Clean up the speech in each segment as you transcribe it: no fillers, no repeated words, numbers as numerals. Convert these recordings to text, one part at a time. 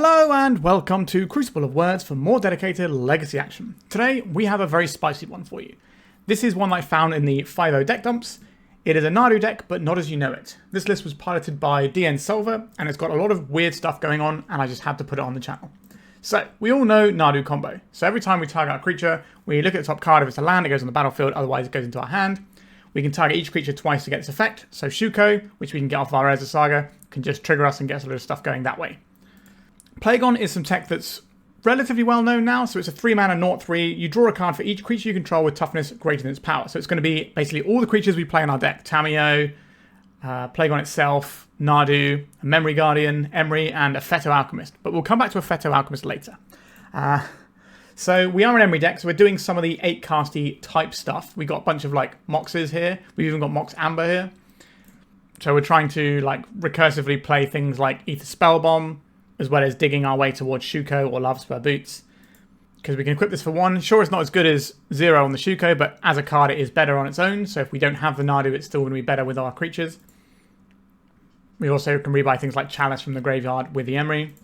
Hello and welcome to Crucible of Words for more dedicated legacy action. Today we have a very spicy one for you. This is one I found in the 5.0 deck dumps. It is a Nadu deck, but not as you know it. This list was piloted by DNSolver and it's got a lot of weird stuff going on, and I just had to put it on the channel. So, we all know Nadu Combo. So every time we target a creature, we look at the top card. If it's a land, it goes on the battlefield, otherwise it goes into our hand. We can target each creature twice to get its effect. So Shuko, which we can get off our Urza Saga, can just trigger us and get us a lot of stuff going that way. Plagon is some tech that's relatively well known now, so it's a 3-mana 0/3. You draw a card for each creature you control with toughness greater than its power. So it's going to be basically all the creatures we play in our deck. Tamiyo, Plagon itself, Nadu, Memory Guardian, Emry, and Aphetto Alchemist. But we'll come back to Aphetto Alchemist later. So we are an Emry deck, so we're doing some of the 8-casty type stuff. We've got a bunch of like Moxes here. We've even got Mox Amber here. So we're trying to like recursively play things like Aether Spellbomb, as well as digging our way towards Shuko or Lavaspur Boots. Because we can equip this for 1. Sure, it's not as good as 0 on the Shuko, but as a card it is better on its own. So if we don't have the Nadu, it's still going to be better with our creatures. We also can rebuy things like Chalice from the graveyard with the Emry.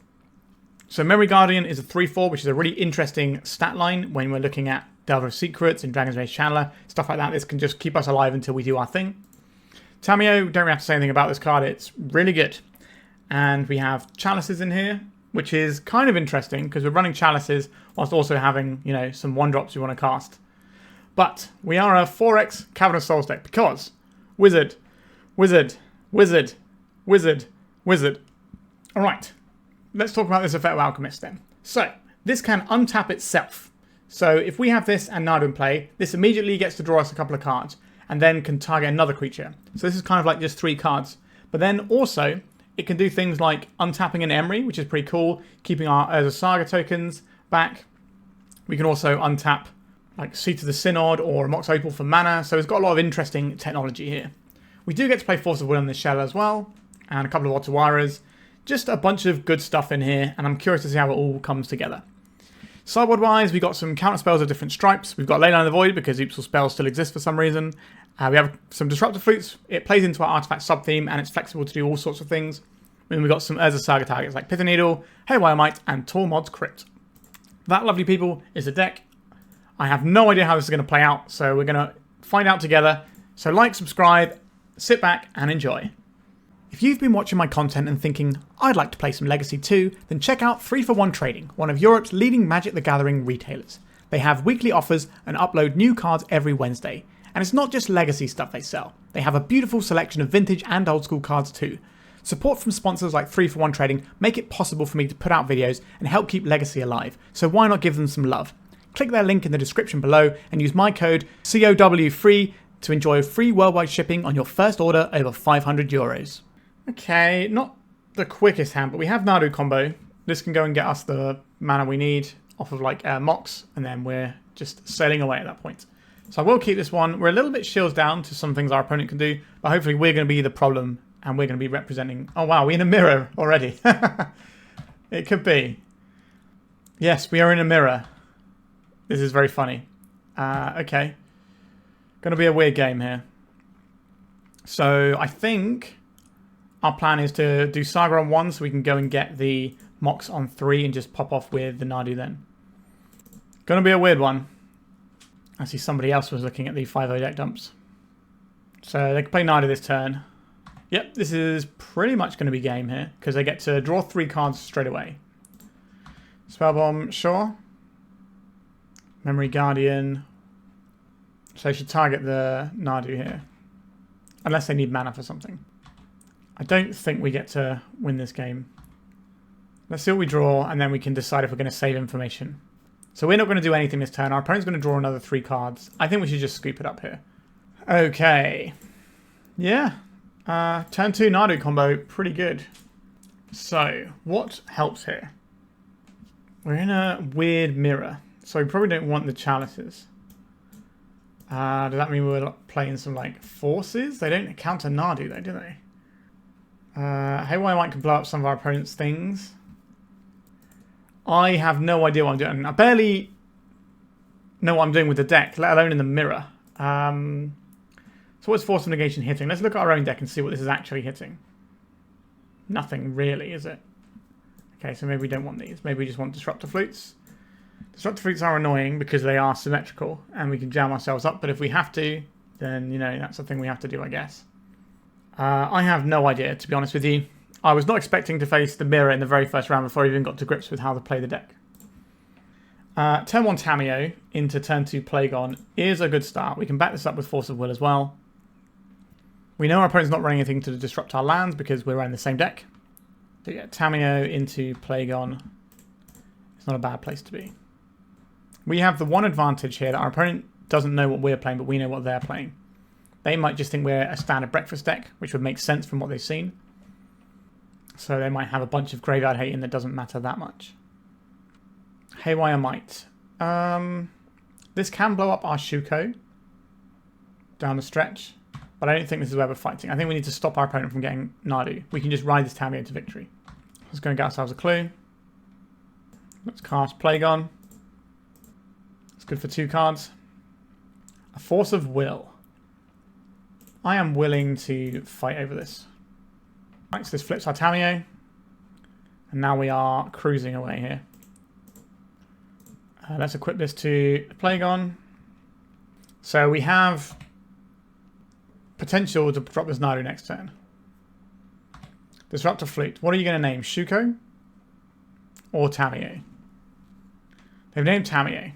So Memory Guardian is a 3/4, which is a really interesting stat line when we're looking at Delver of Secrets and Dragon's Rage Channeler. Stuff like that. This can just keep us alive until we do our thing. Tamiyo, don't really have to say anything about this card. It's really good. And we have Chalices in here, which is kind of interesting because we're running Chalices whilst also having, you know, some 1-drops we want to cast. But we are a 4x Cavern of Souls deck because Wizard, Wizard, Wizard, Wizard, Wizard. Alright, let's talk about this Aphetto Alchemist then. So, this can untap itself. So if we have this and Nadu in play, this immediately gets to draw us a couple of cards and then can target another creature. So this is kind of like just 3 cards. But then also, it can do things like untapping an Emry, which is pretty cool, keeping our Urza Saga tokens back. We can also untap like Seat of the Synod or Mox Opal for mana, so it's got a lot of interesting technology here. We do get to play Force of Will on this shell as well, and a couple of Otawaras. Just a bunch of good stuff in here, and I'm curious to see how it all comes together. Sideboard-wise, we got some counter spells of different stripes. We've got Leyline of the Void because Oopsal spells still exist for some reason. We have some Disruptor Flutes. It plays into our artifact sub-theme, and it's flexible to do all sorts of things. And we've got some Urza Saga targets like Pithing Needle, Haywire Mite, and Tormod's Crypt. That, lovely people, is the deck. I have no idea how this is going to play out, so we're going to find out together. So like, subscribe, sit back, and enjoy. If you've been watching my content and thinking, I'd like to play some Legacy too, then check out 3for1 Trading, one of Europe's leading Magic the Gathering retailers. They have weekly offers and upload new cards every Wednesday. And it's not just Legacy stuff they sell. They have a beautiful selection of vintage and old school cards too. Support from sponsors like 3for1 Trading make it possible for me to put out videos and help keep Legacy alive, so why not give them some love? Click their link in the description below and use my code COW3 to enjoy free worldwide shipping on your first order over €500. Okay, not the quickest hand, but we have Nadu Combo. This can go and get us the mana we need off of like Mox, and then we're just sailing away at that point. So I will keep this one. We're a little bit shields down to some things our opponent can do, but hopefully we're going to be the problem and we're going to be representing... Oh wow, we're in a mirror already. It could be. Yes, we are in a mirror. This is very funny. Okay. Going to be a weird game here. So I think our plan is to do Saga on 1 so we can go and get the Mox on 3 and just pop off with the Nadu then. Going to be a weird one. I see somebody else was looking at the 5.0 deck dumps. So they can play Nadu this turn. Yep, this is pretty much going to be game here, because they get to draw 3 cards straight away. Spellbomb, sure. Memory Guardian. So they should target the Nadu here. Unless they need mana for something. I don't think we get to win this game. Let's see what we draw, and then we can decide if we're going to save information. So we're not going to do anything this turn. Our opponent's going to draw another 3 cards. I think we should just scoop it up here. Okay. Yeah. Turn 2 Nadu Combo, pretty good. So, what helps here? We're in a weird mirror, so we probably don't want the Chalices. Does that mean we're playing some, like, Forces? They don't counter Nadu, though, do they? Haywire Mite can blow up some of our opponent's things. I have no idea what I'm doing. I barely know what I'm doing with the deck, let alone in the mirror. So what's Force of Negation hitting? Let's look at our own deck and see what this is actually hitting. Nothing really, is it? Okay, so maybe we don't want these. Maybe we just want Disruptor Flutes. Disruptor Flutes are annoying because they are symmetrical and we can jam ourselves up, but if we have to, then, you know, that's the thing we have to do, I guess. I have no idea, to be honest with you. I was not expecting to face the mirror in the very first round before I even got to grips with how to play the deck. Turn 1 Tamiyo into turn 2 Plagon is a good start. We can back this up with Force of Will as well. We know our opponent's not running anything to disrupt our lands because we're running the same deck. So yeah, Tamiyo into Plagon. It's not a bad place to be. We have the one advantage here that our opponent doesn't know what we're playing, but we know what they're playing. They might just think we're a standard breakfast deck, which would make sense from what they've seen. So they might have a bunch of graveyard hate in that doesn't matter that much. Haywire Mite. This can blow up our Shuko down the stretch, but I don't think this is where we're fighting. I think we need to stop our opponent from getting Nadu. We can just ride this Tamiyo to victory. Let's go and get ourselves a clue. Let's cast Plagon. It's good for 2 cards. A Force of Will. I am willing to fight over this. Right, so this flips our Tamiyo. And now we are cruising away here. Let's equip this to Plagon. So we have potential to drop this Nadu next turn. Disruptor Flute. What are you going to name? Shuko? Or Tamiyo? They've named Tamiyo.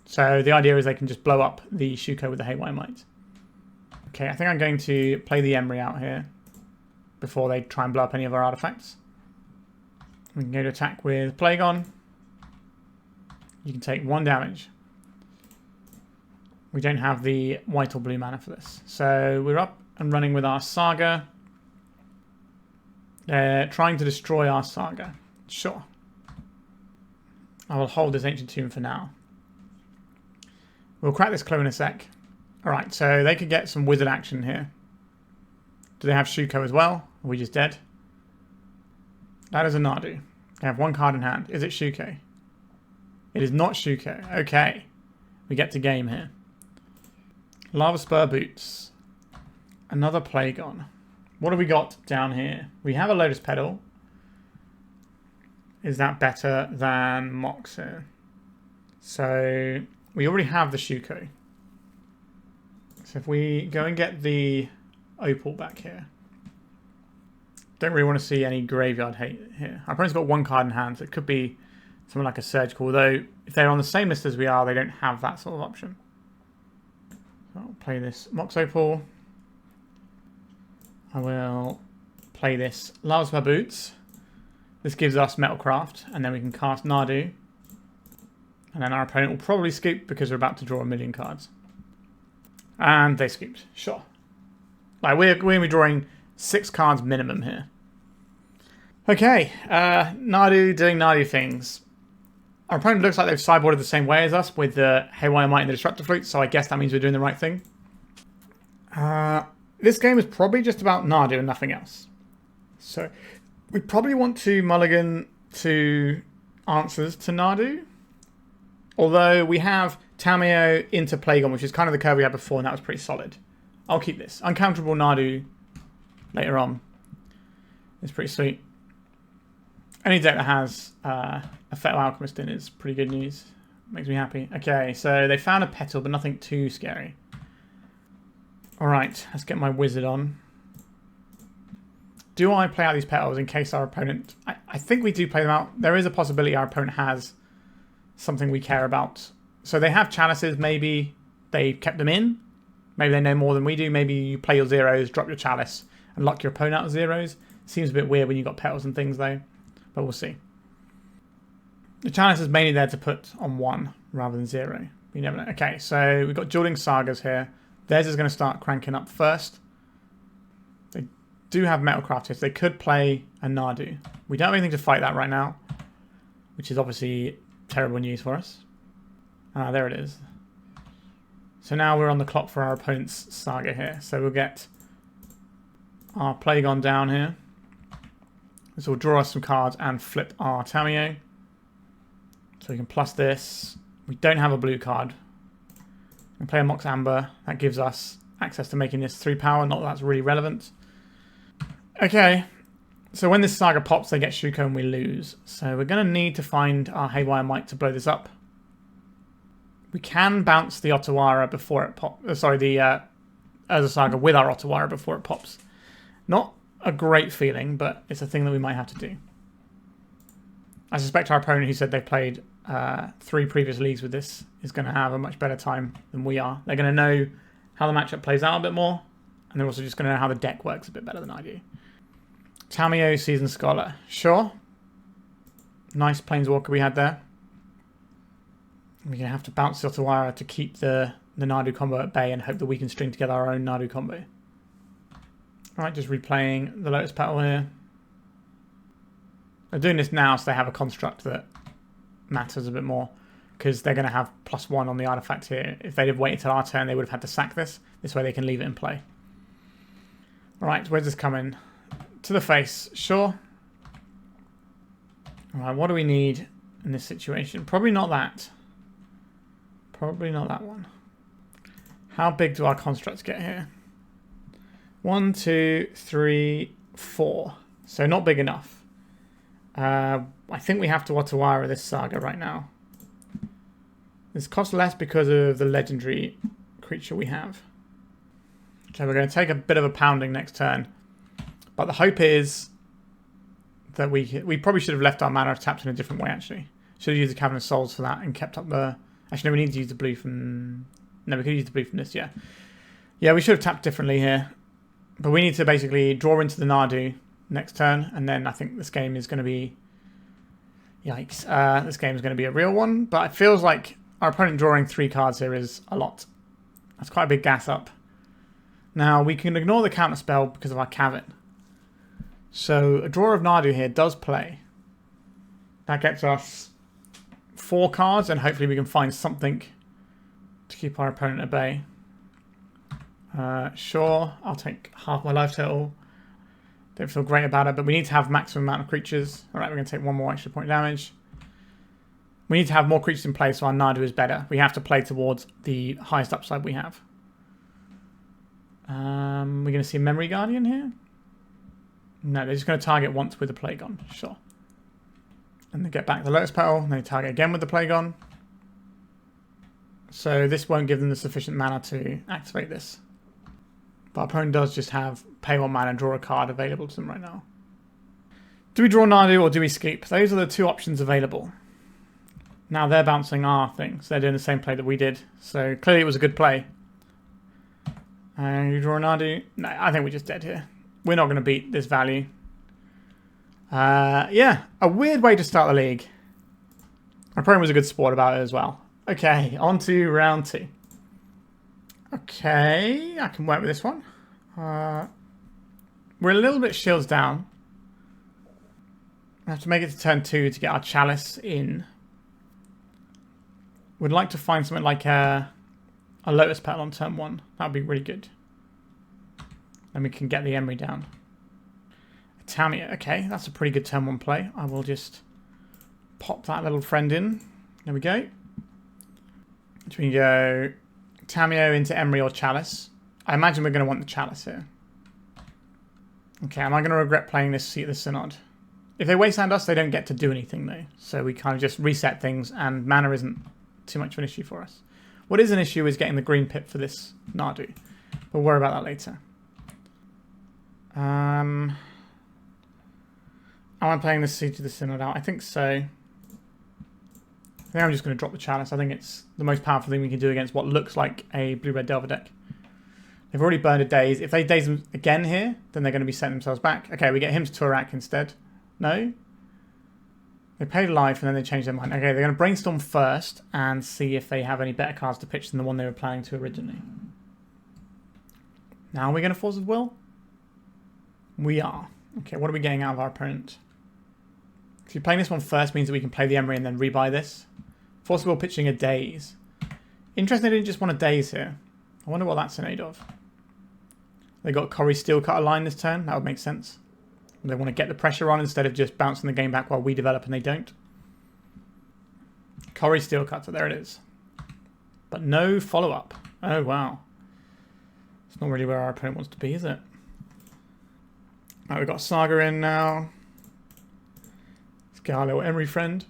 So the idea is they can just blow up the Shuko with the Haywire Mite. Okay, I think I'm going to play the Emry out here before they try and blow up any of our artifacts. We can go to attack with Plagon. You can take 1 damage. We don't have the white or blue mana for this. So we're up and running with our Saga. They're trying to destroy our Saga. Sure. I will hold this Ancient Tomb for now. We'll crack this clue in a sec. Alright, so they could get some wizard action here. Do they have Shuko as well? Are we just dead? That is a Nadu. They have 1 card in hand. Is it Shuko? It is not Shuko. Okay. We get to game here. Lavaspur Boots. Another Plagon. What have we got down here? We have a Lotus Petal. Is that better than Mox here? So we already have the Shuko. So if we go and get the Opal back here. Don't really want to see any graveyard hate here. Our opponent's got 1 card in hand, so it could be something like a Surgical. Although, if they're on the same list as we are, they don't have that sort of option. So I'll play this Mox Opal. I will play this Lavaspur Boots. This gives us Metalcraft, and then we can cast Nadu. And then our opponent will probably scoop because we're about to draw 1,000,000 cards. And they scooped. Sure. Like we're going to be drawing 6 cards minimum here. Okay. Nadu doing Nadu things. Our opponent looks like they've sideboarded the same way as us with the Haywire Mite and the Disruptor Flute, so I guess that means we're doing the right thing. This game is probably just about Nadu and nothing else. So we probably want to mulligan to answers to Nadu. Although we have Tamiyo into Plagon, which is kind of the curve we had before, and that was pretty solid. I'll keep this. Uncounterable Nadu later on. It's pretty sweet. Any deck that has Aphetto Alchemist in is pretty good news. Makes me happy. Okay, so they found a Petal, but nothing too scary. Alright, let's get my wizard on. Do I play out these petals in case our opponent... I think we do play them out. There is a possibility our opponent has something we care about. So they have chalices. Maybe they kept them in. Maybe they know more than we do. Maybe you play your zeros, drop your chalice, and lock your opponent out of zeros. Seems a bit weird when you've got petals and things, though. But we'll see. The chalice is mainly there to put on 1 rather than 0. You never know. Okay, so we've got Dueling Sagas here. Theirs is going to start cranking up first. They do have Metalcraft here, so they could play a Nadu. We don't have anything to fight that right now, which is obviously terrible news for us. There it is. So now we're on the clock for our opponent's Saga here. So we'll get our Plagon down here. This will draw us some cards and flip our Tamiyo. So we can plus this. We don't have a blue card. We can play a Mox Amber. That gives us access to making this 3 power. Not that that's really relevant. Okay. So when this Saga pops, they get Shuko and we lose. So we're going to need to find our Haywire Mite to blow this up. We can bounce the Otawara before it pops. Sorry, the Urza Saga with our Otawara before it pops. Not a great feeling, but it's a thing that we might have to do. I suspect our opponent, who said they played 3 previous leagues with this, is going to have a much better time than we are. They're going to know how the matchup plays out a bit more, and they're also just going to know how the deck works a bit better than I do. Tamiyo, Seasoned Scholar. Sure. Nice Planeswalker we had there. We're going to have to bounce the Otawara to keep the Nadu combo at bay and hope that we can string together our own Nadu combo. Alright, just replaying the Lotus Petal here. They're doing this now so they have a construct that matters a bit more, because they're going to have +1 on the artifact here. If they'd have waited till our turn, they would have had to sack this. This way they can leave it in play. Alright, where's this coming? To the face, sure. Alright, what do we need in this situation? Probably not that. Probably not that one. How big do our constructs get here? 1, 2, 3, 4. So not big enough. I think we have to Otawara this Saga right now. This costs less because of the legendary creature we have. Okay, we're going to take a bit of a pounding next turn. But the hope is that we probably should have left our mana tapped in a different way, actually. Should have used the Cavern of Souls for that and kept up the... Actually, no, we need to use the blue from... No, we could use the blue from this, yeah. Yeah, we should have tapped differently here. But we need to basically draw into the Nadu next turn, and then I think this game is going to be... Yikes. This game is going to be a real one, but it feels like our opponent drawing 3 cards here is a lot. That's quite a big gas up. Now, we can ignore the counter spell because of our Cavern. So, a draw of Nadu here does play. That gets us 4 cards, and hopefully we can find something to keep our opponent at bay. Sure, I'll take half my life total. Don't feel great about it, but we need to have maximum amount of creatures. Alright, we're going to take 1 more extra point damage. We need to have more creatures in play so our Nadu is better. We have to play towards the highest upside we have. We're going to see a Memory Guardian here. No, they're just going to target once with the Plagon. Sure. And they get back the Lotus Petal, and they target again with the Plagon. So this won't give them the sufficient mana to activate this. But our opponent does just have pay 1 mana and draw a card available to them right now. Do we draw Nadu or do we skip? Those are the 2 options available. Now they're bouncing our thing, so they're doing the same play that we did. So clearly it was a good play. And you draw Nadu? No, I think we're just dead here. We're not going to beat this value. Yeah, a weird way to start the league. Our opponent was a good sport about it as well. Okay, on to round 2. Okay, I can work with this one. We're a little bit shields down. We have to make it to turn 2 to get our Chalice in. We'd like to find something like a Lotus Petal on turn 1. That would be really good. Then we can get the Emry down. Tamiyo. Okay, that's a pretty good turn 1 play. I will just pop that little friend in. There we go. Which we go Tamiyo into Emry or Chalice. I imagine we're going to want the Chalice here. Okay, am I going to regret playing this Seat of the Synod? If they wasteland us, they don't get to do anything though. So we kind of just reset things, and mana isn't too much of an issue for us. What is an issue is getting the green pip for this Nadu. We'll worry about that later. Am I playing this Seat of the Synod out? I think so. I think I'm just going to drop the Chalice. I think it's the most powerful thing we can do against what looks like a blue-red Delver deck. They've already burned a Daze. If they Daze them again here, then they're going to be setting themselves back. Okay, we get him to Turak instead. No? They paid life and then they changed their mind. Okay, they're going to brainstorm first and see if they have any better cards to pitch than the one they were planning to originally. Now we're going to Force of Will? We are. Okay, what are we getting out of our opponent? So playing this one first means that we can play the Emry and then rebuy this. Force of Will pitching a Daze. Interesting they didn't just want a Daze here. I wonder what that's in aid of. They got Corey Steelcut aligned this turn. That would make sense. They want to get the pressure on instead of just bouncing the game back while we develop and they don't. Corey Steelcut, so there it is. But no follow-up. Oh, wow. It's not really where our opponent wants to be, is it? Right, we've got Saga in now. Let's get our little Emry friend.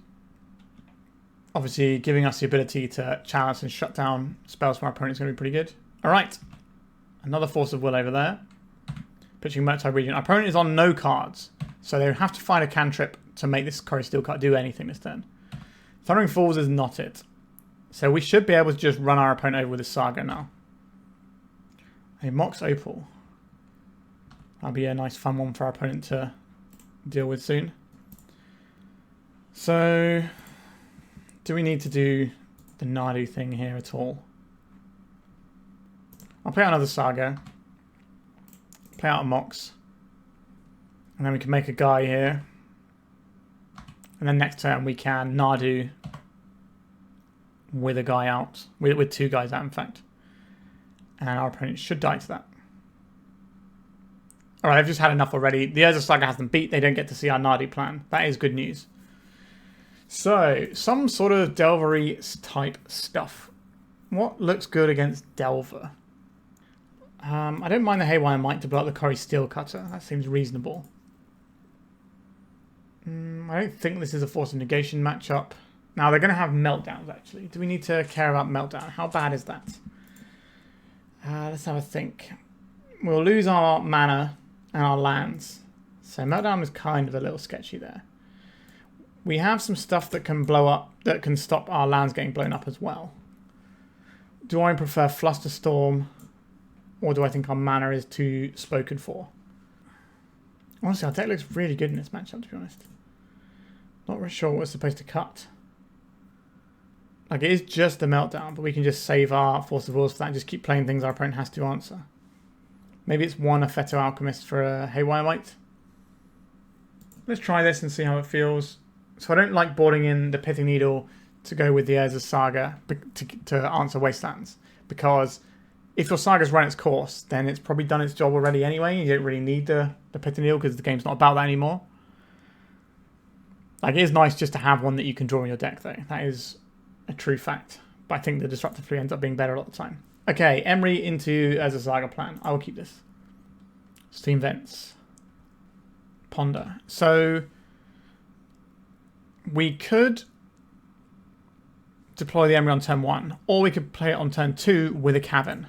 Obviously, giving us the ability to chalice and shut down spells from our opponent is going to be pretty good. Alright. Another Force of Will over there. Pitching multi-region. Our opponent is on no cards, so they have to find a cantrip to make this Cory Steel card do anything this turn. Thundering Falls is not it. So we should be able to just run our opponent over with a Saga now. A Mox Opal. That'll be a nice fun one for our opponent to deal with soon. So, do we need to do the Nadu thing here at all? I'll play out another Saga. Play out a Mox. And then we can make a guy here. And then next turn we can Nadu with a guy out. With two guys out, in fact. And our opponent should die to that. Alright, I've just had enough already. The Urza Saga has them beat. They don't get to see our Nadu plan. That is good news. So, some sort of Delvery type stuff. What looks good against Delver? I don't mind the Haywire Mite to block the Cory Steel Cutter. That seems reasonable. I don't think this is a Force of Negation matchup. Now, they're going to have Meltdowns, actually. Do we need to care about Meltdown? How bad is that? Let's have a think. We'll lose our mana and our lands. So Meltdown is kind of a little sketchy there. We have some stuff that can blow up, that can stop our lands getting blown up as well. Do I prefer Flusterstorm, or do I think our mana is too spoken for? Honestly, our deck looks really good in this matchup, to be honest. Not really sure what we're supposed to cut. Like, it is just the Meltdown, but we can just save our Force of Wills for that and just keep playing things our opponent has to answer. Maybe it's one Aphetto Alchemist for a Haywire Mite. Let's try this and see how it feels. So I don't like boarding in the Pithing Needle to go with the Urza Saga to answer Wastelands. Because if your Saga's run its course, then it's probably done its job already anyway. You don't really need the Pithing Needle because the game's not about that anymore. Like, it is nice just to have one that you can draw in your deck, though. That is a true fact. But I think the Disruptor Flute ends up being better a lot of the time. Okay, Emry into Urza Saga plan. I will keep this. Steam Vents. Ponder. So we could deploy the Emry on turn 1, or we could play it on turn 2 with a Cavern.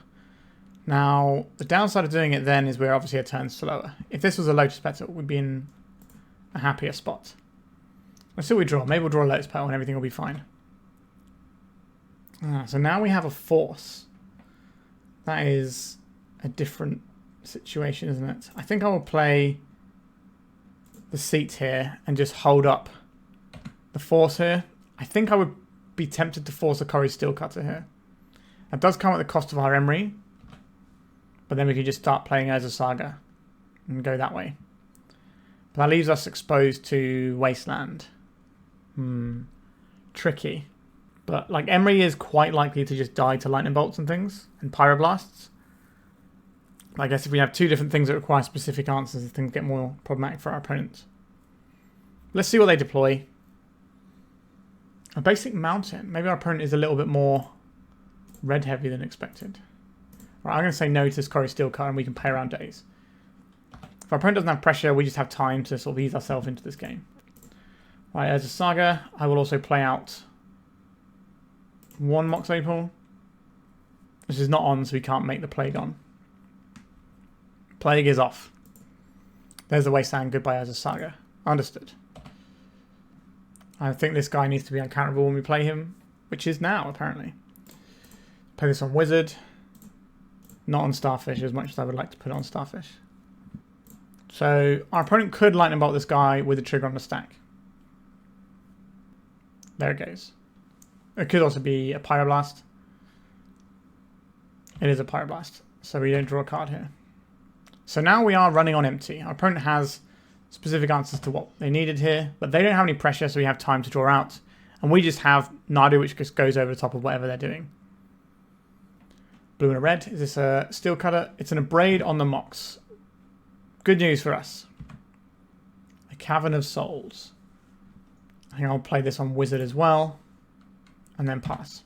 Now, the downside of doing it then is we're obviously a turn slower. If this was a Lotus Petal, we'd be in a happier spot. Let's see what we draw. Maybe we'll draw a Lotus Petal and everything will be fine. So now we have a Force. That is a different situation, isn't it? I think I will play the Seat here and just hold up the Force here. I think I would be tempted to force a Cory Steel Cutter here. That does come at the cost of our Emry, but then we can just start playing Urza Saga and go that way. But that leaves us exposed to Wasteland. Tricky. But like, Emry is quite likely to just die to lightning bolts and things, and pyroblasts. I guess if we have two different things that require specific answers, things get more problematic for our opponents. Let's see what they deploy. A basic mountain. Maybe our opponent is a little bit more red heavy than expected. Right, I'm going to say no to this Cory Steel card and we can play around days. If our opponent doesn't have pressure, we just have time to sort of ease ourselves into this game. Right, as a Saga, I will also play out one Mox Opal. This is not on, so we can't make the Plagon. Plague is off. There's the Wasteland. Goodbye as a Saga. Understood. I think this guy needs to be uncounterable when we play him, which is now, apparently. Play this on Wizard. Not on Starfish, as much as I would like to put it on Starfish. So, our opponent could Lightning Bolt this guy with a trigger on the stack. There it goes. It could also be a Pyroblast. It is a Pyroblast, so we don't draw a card here. So now we are running on empty. Our opponent has specific answers to what they needed here, but they don't have any pressure, so we have time to draw out. And we just have Nadu, which just goes over the top of whatever they're doing. Blue and a red. Is this a Steel Cutter? It's an Abrade on the Mox. Good news for us. A Cavern of Souls. I think I'll play this on Wizard as well. And then pass.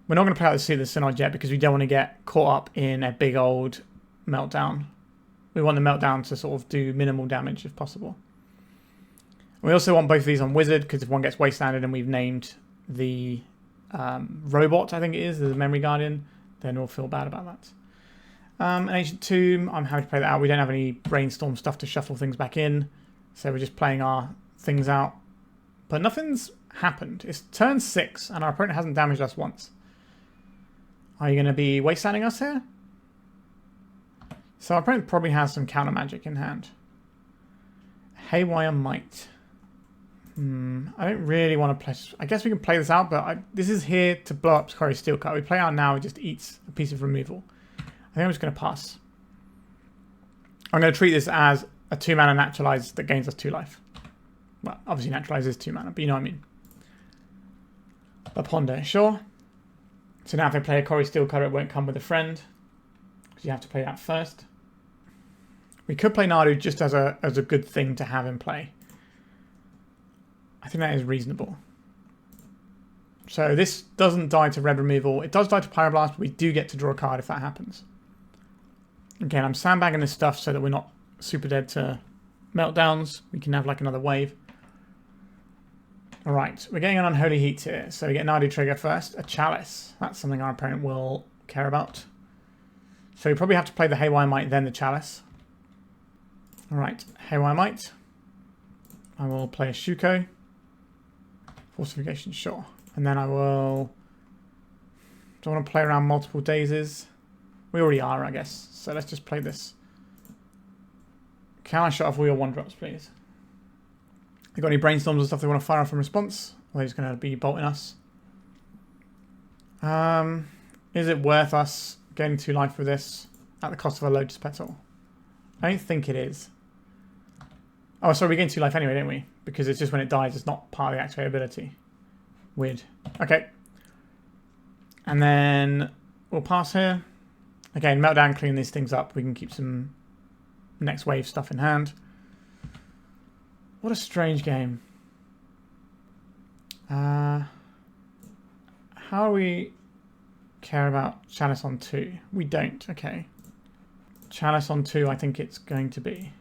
We're not going to play out the Synod yet because we don't want to get caught up in a big old Meltdown we want the Meltdown to sort of do minimal damage if possible. We also want both of these on Wizard, because if one gets wastelanded and we've named the robot, I think it is, the Memory Guardian, then we'll feel bad about that. An Ancient Tomb, I'm happy to play that out. We don't have any Brainstorm stuff to shuffle things back in, so we're just playing our things out. But nothing's happened. It's turn 6, and our opponent hasn't damaged us once. Are you going to be wastelanding us here? So our opponent probably has some counter magic in hand. Haywire Mite. I don't really want to play... I guess we can play this out, but this is here to blow up Quarry Steelcut. We play out now, it just eats a piece of removal. I think I'm just going to pass. I'm going to treat this as a 2-mana naturalize that gains us 2 life. Well, obviously naturalize is 2 mana, but you know what I mean. A Ponder, sure. So now if I play a Quarry Steelcut, it won't come with a friend, because you have to play that first. We could play Nadu just as a good thing to have in play. I think that is reasonable. So this doesn't die to red removal. It does die to Pyroblast, but we do get to draw a card if that happens. Again, I'm sandbagging this stuff so that we're not super dead to Meltdowns. We can have like another wave. Alright, we're getting an Unholy Heat here. So we get Nadu trigger first. A Chalice. That's something our opponent will care about. So we probably have to play the Haywire Mite, then the Chalice. Alright, Haywire Mite. I will play a Shuko. Force of Negation, sure. And then I will... Do I want to play around multiple Daisies? We already are, I guess. So let's just play this. Can I shut off all your 1-drops, please? You got any Brainstorms or stuff they want to fire off in response? Or are they just going to be bolting us? Is it worth us getting 2 life for this at the cost of a Lotus Petal? I don't think it is. Oh, sorry, we gain 2 life anyway, don't we? Because it's just when it dies, it's not part of the activate ability. Weird. Okay. And then we'll pass here. Again, Meltdown, clean these things up. We can keep some next wave stuff in hand. What a strange game. How do we care about Chalice on 2? We don't. Okay. Chalice on 2, I think it's going to be.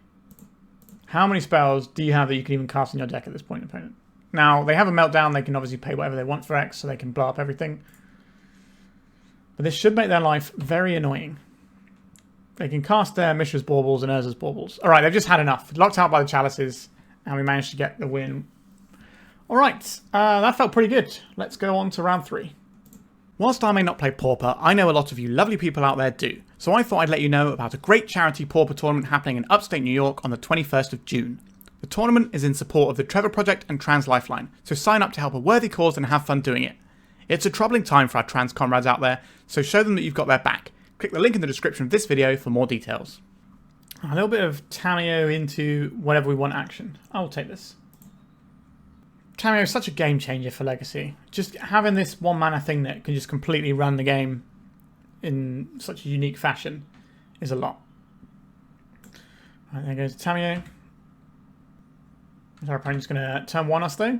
How many spells do you have that you can even cast in your deck at this point, opponent? Now, they have a Meltdown. They can obviously pay whatever they want for X, so they can blow up everything. But this should make their life very annoying. They can cast their Mishra's Baubles and Urza's Baubles. Alright, they've just had enough. Locked out by the Chalices, and we managed to get the win. Alright, that felt pretty good. Let's go on to round 3. Whilst I may not play Pauper, I know a lot of you lovely people out there do. So I thought I'd let you know about a great charity Pauper tournament happening in upstate New York on the 21st of June. The tournament is in support of the Trevor Project and Trans Lifeline, so sign up to help a worthy cause and have fun doing it. It's a troubling time for our trans comrades out there, so show them that you've got their back. Click the link in the description of this video for more details. A little bit of Tamiyo into whatever we want action. I'll take this. Tamiyo is such a game changer for Legacy. Just having this 1 mana thing that can just completely run the game in such a unique fashion is a lot. Right, there goes Tamiyo. Is our opponent just going to turn 1 us though?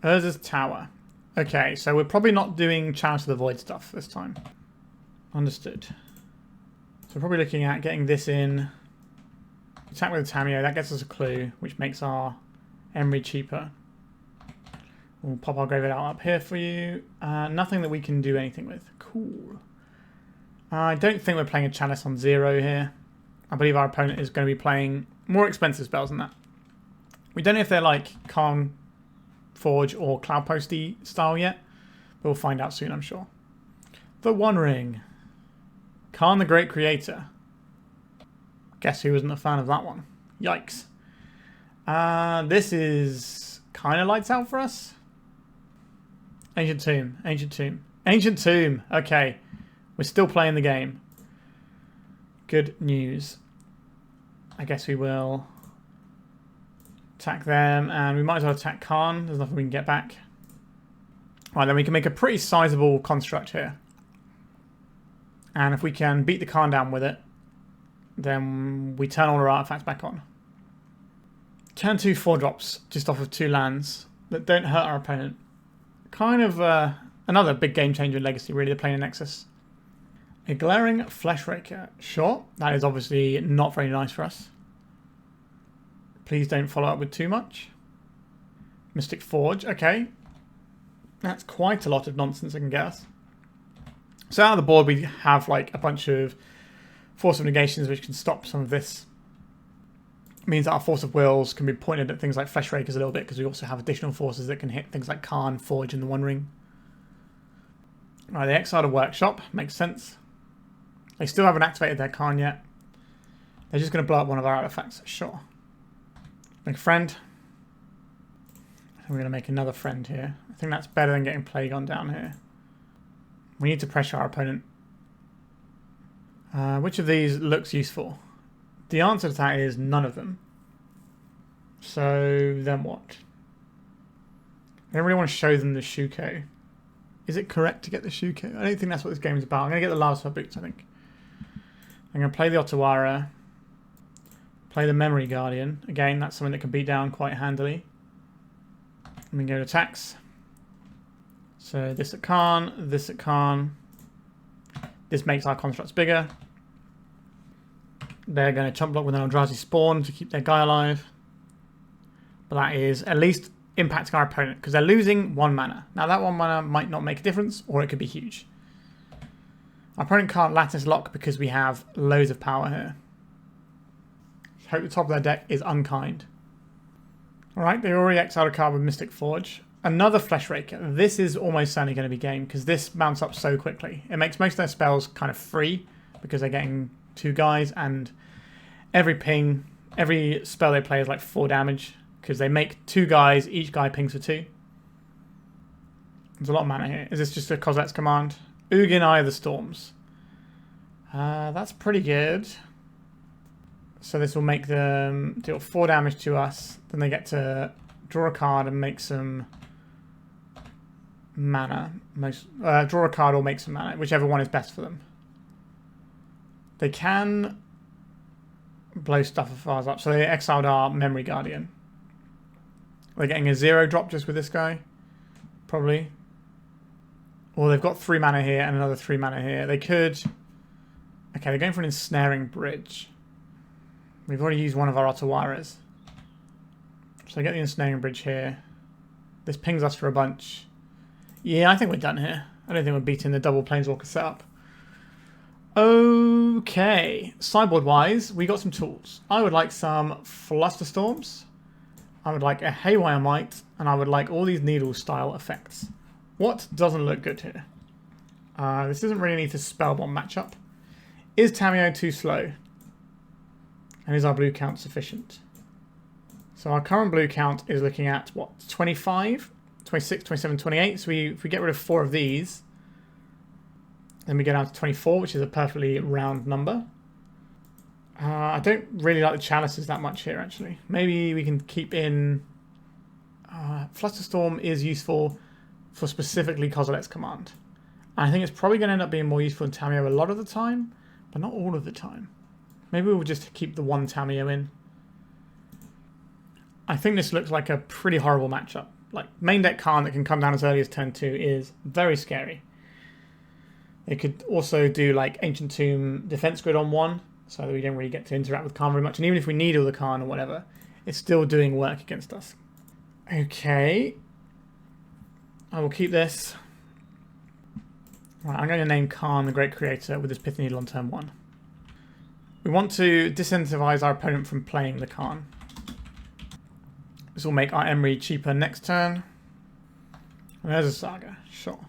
Urza's Tower. Okay, so we're probably not doing Chalice of the Void stuff this time. Understood. So we're probably looking at getting this in. Attack with the Tamiyo. That gets us a clue, which makes our Emry cheaper. We'll pop our Graveyard out up here for you. Nothing that we can do anything with. Cool. I don't think we're playing a Chalice on 0 here. I believe our opponent is going to be playing more expensive spells than that. We don't know if they're like Calm Forge or Cloud Posty style yet, but we'll find out soon, I'm sure. The One Ring. Khan the Great Creator. Guess who wasn't a fan of that one? Yikes. This is kind of lights out for us. Ancient Tomb. Ancient Tomb. Ancient Tomb. Okay. We're still playing the game. Good news. I guess we will attack them, and we might as well attack Khan. There's nothing we can get back. Right, then we can make a pretty sizable construct here. And if we can beat the Khan down with it, then we turn all our artifacts back on. Turn 2 4-drops just off of 2 lands that don't hurt our opponent. Kind of another big game changer in Legacy, really, the Plane of Nexus. A Glaring Fleshraker. Sure, that is obviously not very nice for us. Please don't follow up with too much. Mystic Forge, okay. That's quite a lot of nonsense I can get us. So out of the board we have like a bunch of Force of Negations which can stop some of this. It means that our Force of Wills can be pointed at things like Fleshrakers a little bit because we also have additional forces that can hit things like Karn, Forge and the One Ring. Right, they exiled a Workshop, makes sense. They still haven't activated their Karn yet. They're just going to blow up one of our artifacts, sure. Make a friend. And we're going to make another friend here. I think that's better than getting Plagon down here. We need to pressure our opponent. Which of these looks useful? The answer to that is none of them. So then what? I don't really want to show them the Shuko. Is it correct to get the Shuko? I don't think that's what this game is about. I'm going to get the Lavaspur Boots, I think. I'm going to play the Otawara. Play the Memory Guardian. Again, that's something that can beat down quite handily. And we go to attacks. So this at Karn, this at Karn. This makes our constructs bigger. They're going to chump block with an Eldrazi Spawn to keep their guy alive. But that is at least impacting our opponent because they're losing 1 mana. Now that 1 mana might not make a difference or it could be huge. Our opponent can't Lattice Lock because we have loads of power here. Hope the top of their deck is unkind. Alright, they already exiled a card with Mystic Forge. Another Fleshraker. This is almost certainly going to be game because this mounts up so quickly. It makes most of their spells kind of free because they're getting 2 guys and every ping, every spell they play is like 4 damage because they make 2 guys, each guy pings for 2. There's a lot of mana here. Is this just a Kozilek's command? Ugin, Eye of the Storms. That's pretty good. So this will make them deal 4 damage to us. Then they get to draw a card and make some mana. Draw a card or make some mana, whichever one is best for them. They can blow stuff as far as up. So they exiled our Memory Guardian. They're getting a 0 drop just with this guy. Probably. Or they've got 3 mana here and another 3 mana here. They could... Okay, they're going for an Ensnaring Bridge. We've already used one of our Otawaras. So I get the Ensnaring Bridge here. This pings us for a bunch. Yeah, I think we're done here. I don't think we're beating the double Planeswalker setup. Okay. Sideboard-wise, we got some tools. I would like some Flusterstorms. I would like a Haywire Mite. And I would like all these Needle-style effects. What doesn't look good here? This isn't really need a Spellbomb matchup. Is Tamiyo too slow? And is our blue count sufficient? So our current blue count is looking at, what, 25, 26, 27, 28. So if we get rid of 4 of these, then we go down to 24, which is a perfectly round number. I don't really like the Chalices that much here, actually. Maybe we can keep in... Flusterstorm is useful for specifically Kozilek's command. And I think it's probably going to end up being more useful in Tamiyo a lot of the time, but not all of the time. Maybe we'll just keep the 1 Tamiyo in. I think this looks like a pretty horrible matchup. Like, main deck Karn that can come down as early as turn 2 is very scary. They could also do, like, Ancient Tomb Defense Grid on 1, so that we don't really get to interact with Karn very much. And even if we need all the Karn or whatever, it's still doing work against us. Okay. I will keep this. Right, I'm going to name Karn the Great Creator with his Pithing Needle on turn 1. We want to disincentivize our opponent from playing the Karn. This will make our Emry cheaper next turn. And there's a Saga, sure.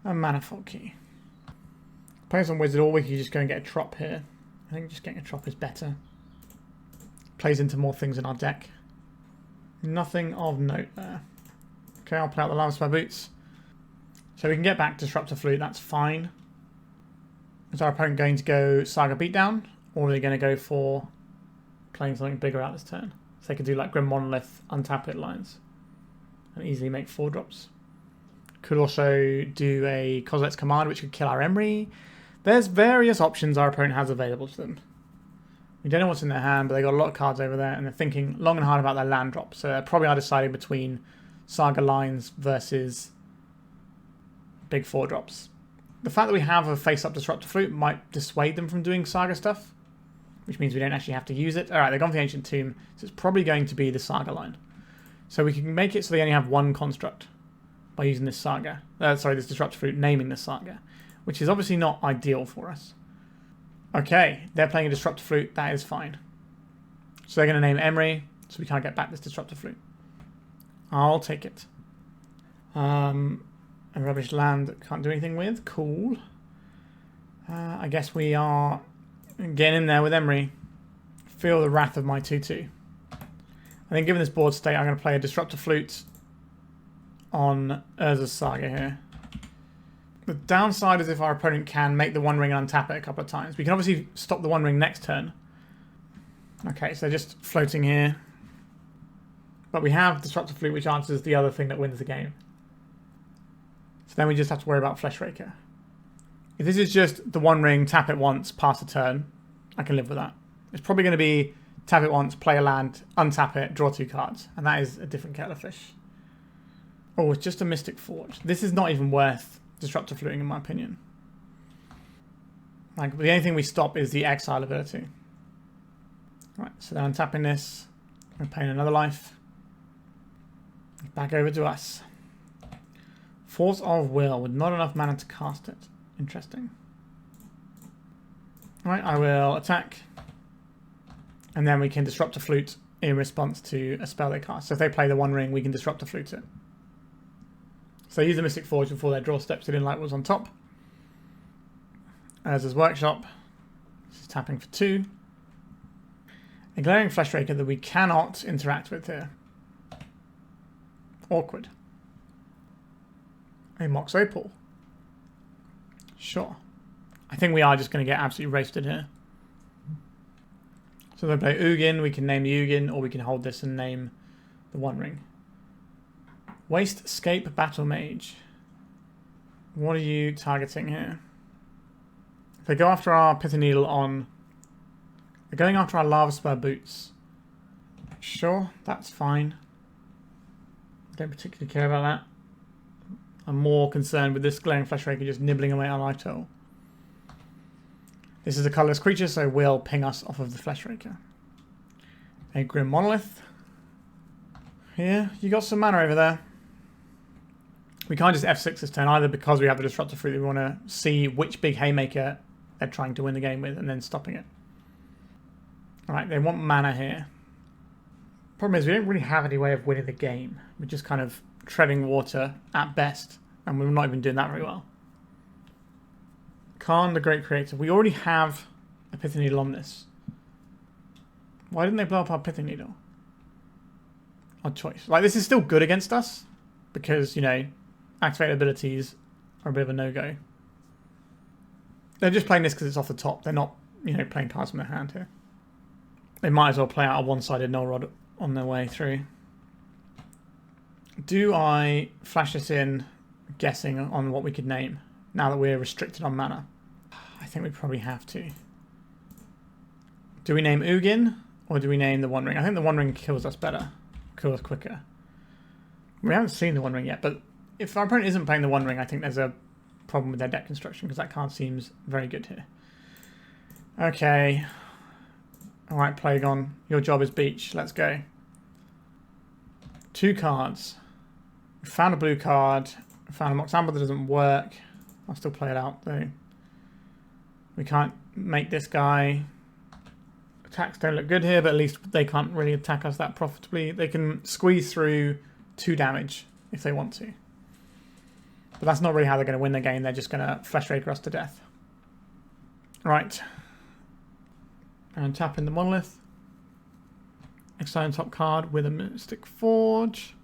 A Manifold Key. Playing some Wizard, or we could just go and get a Trop here. I think just getting a Trop is better. Plays into more things in our deck. Nothing of note there. Okay, I'll play out the Lavaspur Boots. So we can get back Disruptor Flute, that's fine. Is our opponent going to go Saga Beatdown? Or are they going to go for playing something bigger out this turn? So they could do like Grim Monolith, untap it lines. And easily make 4 drops. Could also do a Kozilek's Command, which could kill our Emry. There's various options our opponent has available to them. We don't know what's in their hand, but they got a lot of cards over there, and they're thinking long and hard about their land drop. So they probably are deciding between Saga lines versus big 4 drops. The fact that we have a face-up Disruptor Flute might dissuade them from doing Saga stuff, which means we don't actually have to use it. Alright, they've gone for the Ancient Tomb, so it's probably going to be the Saga line. So we can make it so they only have one construct by using this Saga. This Disruptor Flute, naming the Saga, which is obviously not ideal for us. Okay, they're playing a Disruptor Flute, that is fine. So they're going to name Emry, so we can't get back this Disruptor Flute. I'll take it. A rubbish land that can't do anything with. Cool. I guess we are getting in there with Emry. Feel the wrath of my 2-2. I think given this board state, I'm going to play a Disruptor Flute on Urza's Saga here. The downside is if our opponent can make the One Ring and untap it a couple of times. We can obviously stop the One Ring next turn. Okay, so just floating here. But we have Disruptor Flute, which answers the other thing that wins the game. So then we just have to worry about Fleshraker. If this is just the One Ring, tap it once, pass a turn, I can live with that. It's probably going to be tap it once, play a land, untap it, draw 2 cards. And that is a different kettle of fish. Oh, it's just a Mystic Forge. This is not even worth Disruptor Fluting, in my opinion. Like, the only thing we stop is the Exile ability. Right, so then untapping this, we're paying another life. Back over to us. Force of Will with not enough mana to cast it. Interesting. Right, I will attack. And then we can Disruptor Flute in response to a spell they cast. So if they play the One Ring, we can Disruptor Flute it. So use the Mystic Forge before their draw steps. They didn't like what was on top. As his Workshop. This is tapping for 2. A Glaring Fleshraker that we cannot interact with here. Awkward. A Mox Opal. Sure. I think we are just going to get absolutely roasted here. So they play Ugin, we can name the Ugin, or we can hold this and name the One Ring. Waste Scape Battle Mage. What are you targeting here? If they go after our Pithing Needle on... They're going after our Lavaspur Boots. Sure, that's fine. I don't particularly care about that. I'm more concerned with this Glaring Fleshraker just nibbling away our life total. This is a colourless creature, so will ping us off of the Fleshraker. A Grim Monolith. Here, you got some mana over there. We can't just F6 this turn either because we have the Disruptor Flute. We want to see which big Haymaker they're trying to win the game with and then stopping it. Alright, they want mana here. Problem is we don't really have any way of winning the game. We're just kind of treading water at best, and we're not even doing that very well. Khan, the Great Creator. We already have a Pithing Needle on this. Why didn't they blow up our Pithing Needle? Odd choice. Like, this is still good against us, because, you know, activated abilities are a bit of a no-go. They're just playing this because it's off the top. They're not, you know, playing cards from their hand here. They might as well play out a one-sided Null Rod on their way through. Do I flash this in, guessing on what we could name, now that we're restricted on mana? I think we probably have to. Do we name Ugin, or do we name the One Ring? I think the One Ring kills us better, kills us quicker. We haven't seen the One Ring yet, but if our opponent isn't playing the One Ring, I think there's a problem with their deck construction, because that card seems very good here. Okay. Alright, Plagon, your job is beach. Let's go. 2 cards. We found a blue card. We found a Mox Amber that doesn't work. I'll still play it out though. We can't make this guy. Attacks don't look good here, but at least they can't really attack us that profitably. They can squeeze through 2 damage if they want to. But that's not really how they're going to win the game. They're just going to Fleshraker us to death. Right. And tap in the Monolith. Exile top card with a Mystic Forge.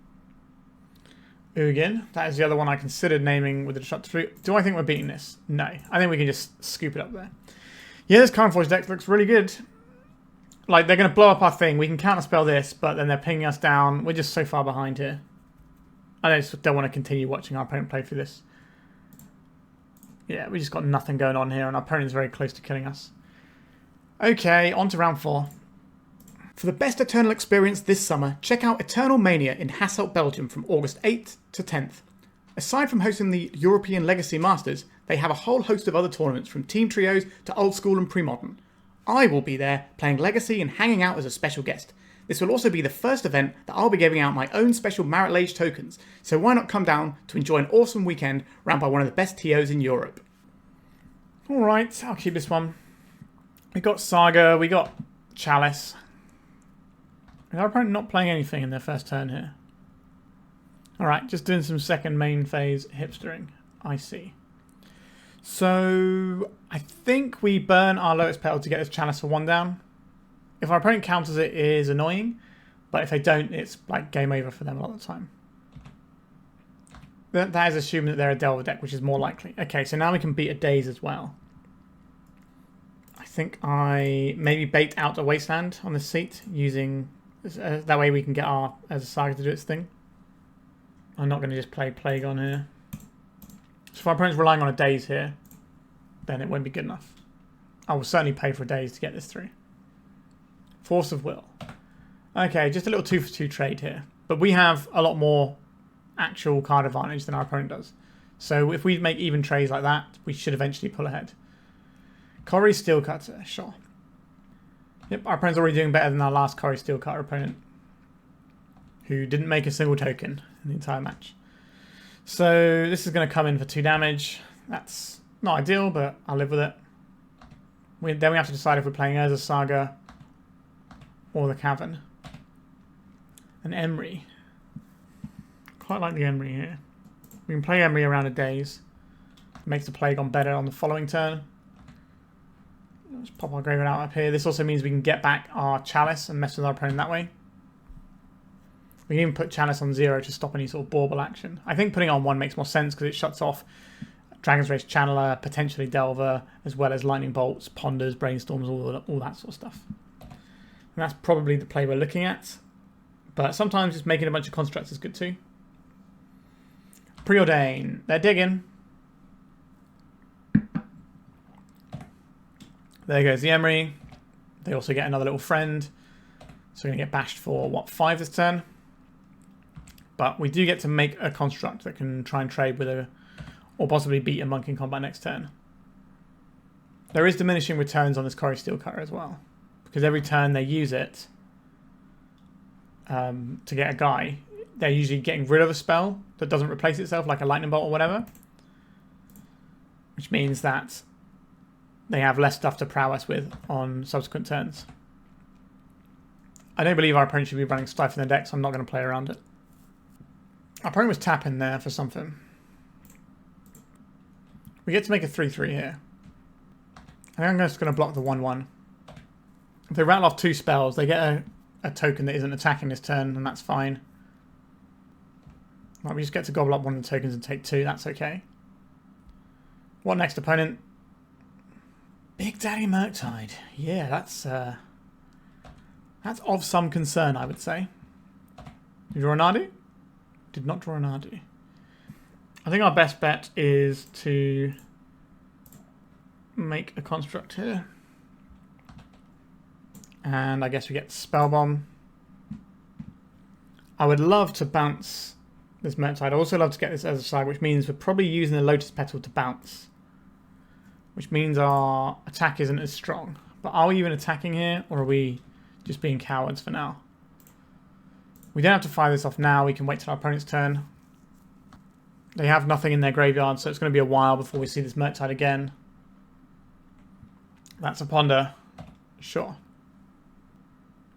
Ugin. That is the other one I considered naming with the Disruptor Flute. Do I think we're beating this? No. I think we can just scoop it up there. Yeah, this Current Forge deck looks really good. Like, they're going to blow up our thing. We can counterspell this, but then they're pinging us down. We're just so far behind here. I just don't want to continue watching our opponent play through this. Yeah, we just got nothing going on here, and our opponent's very close to killing us. Okay, on to round 4. For the best Eternal experience this summer, check out Eternal Mania in Hasselt, Belgium from August 8th to 10th. Aside from hosting the European Legacy Masters, they have a whole host of other tournaments from team trios to old school and pre-modern. I will be there playing Legacy and hanging out as a special guest. This will also be the first event that I'll be giving out my own special Marit Lage tokens, so why not come down to enjoy an awesome weekend run by one of the best TOs in Europe. Alright, I'll keep this one. We got Saga, we got Chalice. Is our opponent not playing anything in their first turn here? Alright, just doing some second main phase hipstering. I see. So, I think we burn our Lotus Petal to get this Chalice for 1 down. If our opponent counters it, it is annoying. But if they don't, it's like game over for them a lot of the time. That is assuming that they're a Delver deck, which is more likely. Okay, so now we can beat a Daze as well. I think I maybe bait out a Wasteland on this seat using... that way we can get our as a Saga to do its thing. I'm not going to just play Plagon here. So if our opponent's relying on a Daze here, then it won't be good enough. I will certainly pay for a Daze to get this through. Force of Will. Okay, just a little 2-for-2 trade here. But we have a lot more actual card advantage than our opponent does. So if we make even trades like that, we should eventually pull ahead. Corey Steelcutter, sure. Yep, our opponent's already doing better than our last Corey Steelcutter opponent, who didn't make a single token in the entire match. So this is going to come in for 2 damage. That's not ideal, but I'll live with it. Then we have to decide if we're playing Urza Saga or the Cavern. An Emry. Quite like the Emry here. We can play Emry around a Daze. It makes the Plagon better on the following turn. Let's pop our Graveyard out up here. This also means we can get back our Chalice and mess with our opponent that way. We can even put Chalice on 0 to stop any sort of bauble action. I think putting on 1 makes more sense because it shuts off Dragon's Race Channeler, potentially Delver, as well as Lightning Bolts, Ponders, Brainstorms, all that sort of stuff. And that's probably the play we're looking at. But sometimes just making a bunch of constructs is good too. Preordain. They're digging. There goes the Emry. They also get another little friend. So we're going to get bashed for, what, 5 this turn? But we do get to make a construct that can try and trade with a... or possibly beat a monk in combat next turn. There is diminishing returns on this Corey Steelcutter as well. Because every turn they use it to get a guy, they're usually getting rid of a spell that doesn't replace itself, like a lightning bolt or whatever. Which means that they have less stuff to prowess with on subsequent turns. I don't believe our opponent should be running Stifle in their deck, so I'm not going to play around it. Our opponent was tapping there for something. We get to make a 3-3 here. I think I'm just going to block the 1-1. If they rattle off 2 spells, they get a token that isn't attacking this turn, and that's fine. Right, we just get to gobble up 1 of the tokens and take 2, that's okay. What next, opponent? Big Daddy Murktide. Yeah, that's of some concern, I would say. Did you draw a Nadu? Did not draw a Nadu. I think our best bet is to make a construct here. And I guess we get Spellbomb. I would love to bounce this Murktide. I'd also love to get this as a side, which means we're probably using the Lotus Petal to bounce. Which means our attack isn't as strong. But are we even attacking here, or are we just being cowards for now? We don't have to fire this off now. We can wait till our opponent's turn. They have nothing in their graveyard, so it's going to be a while before we see this Murktide again. That's a Ponder. Sure.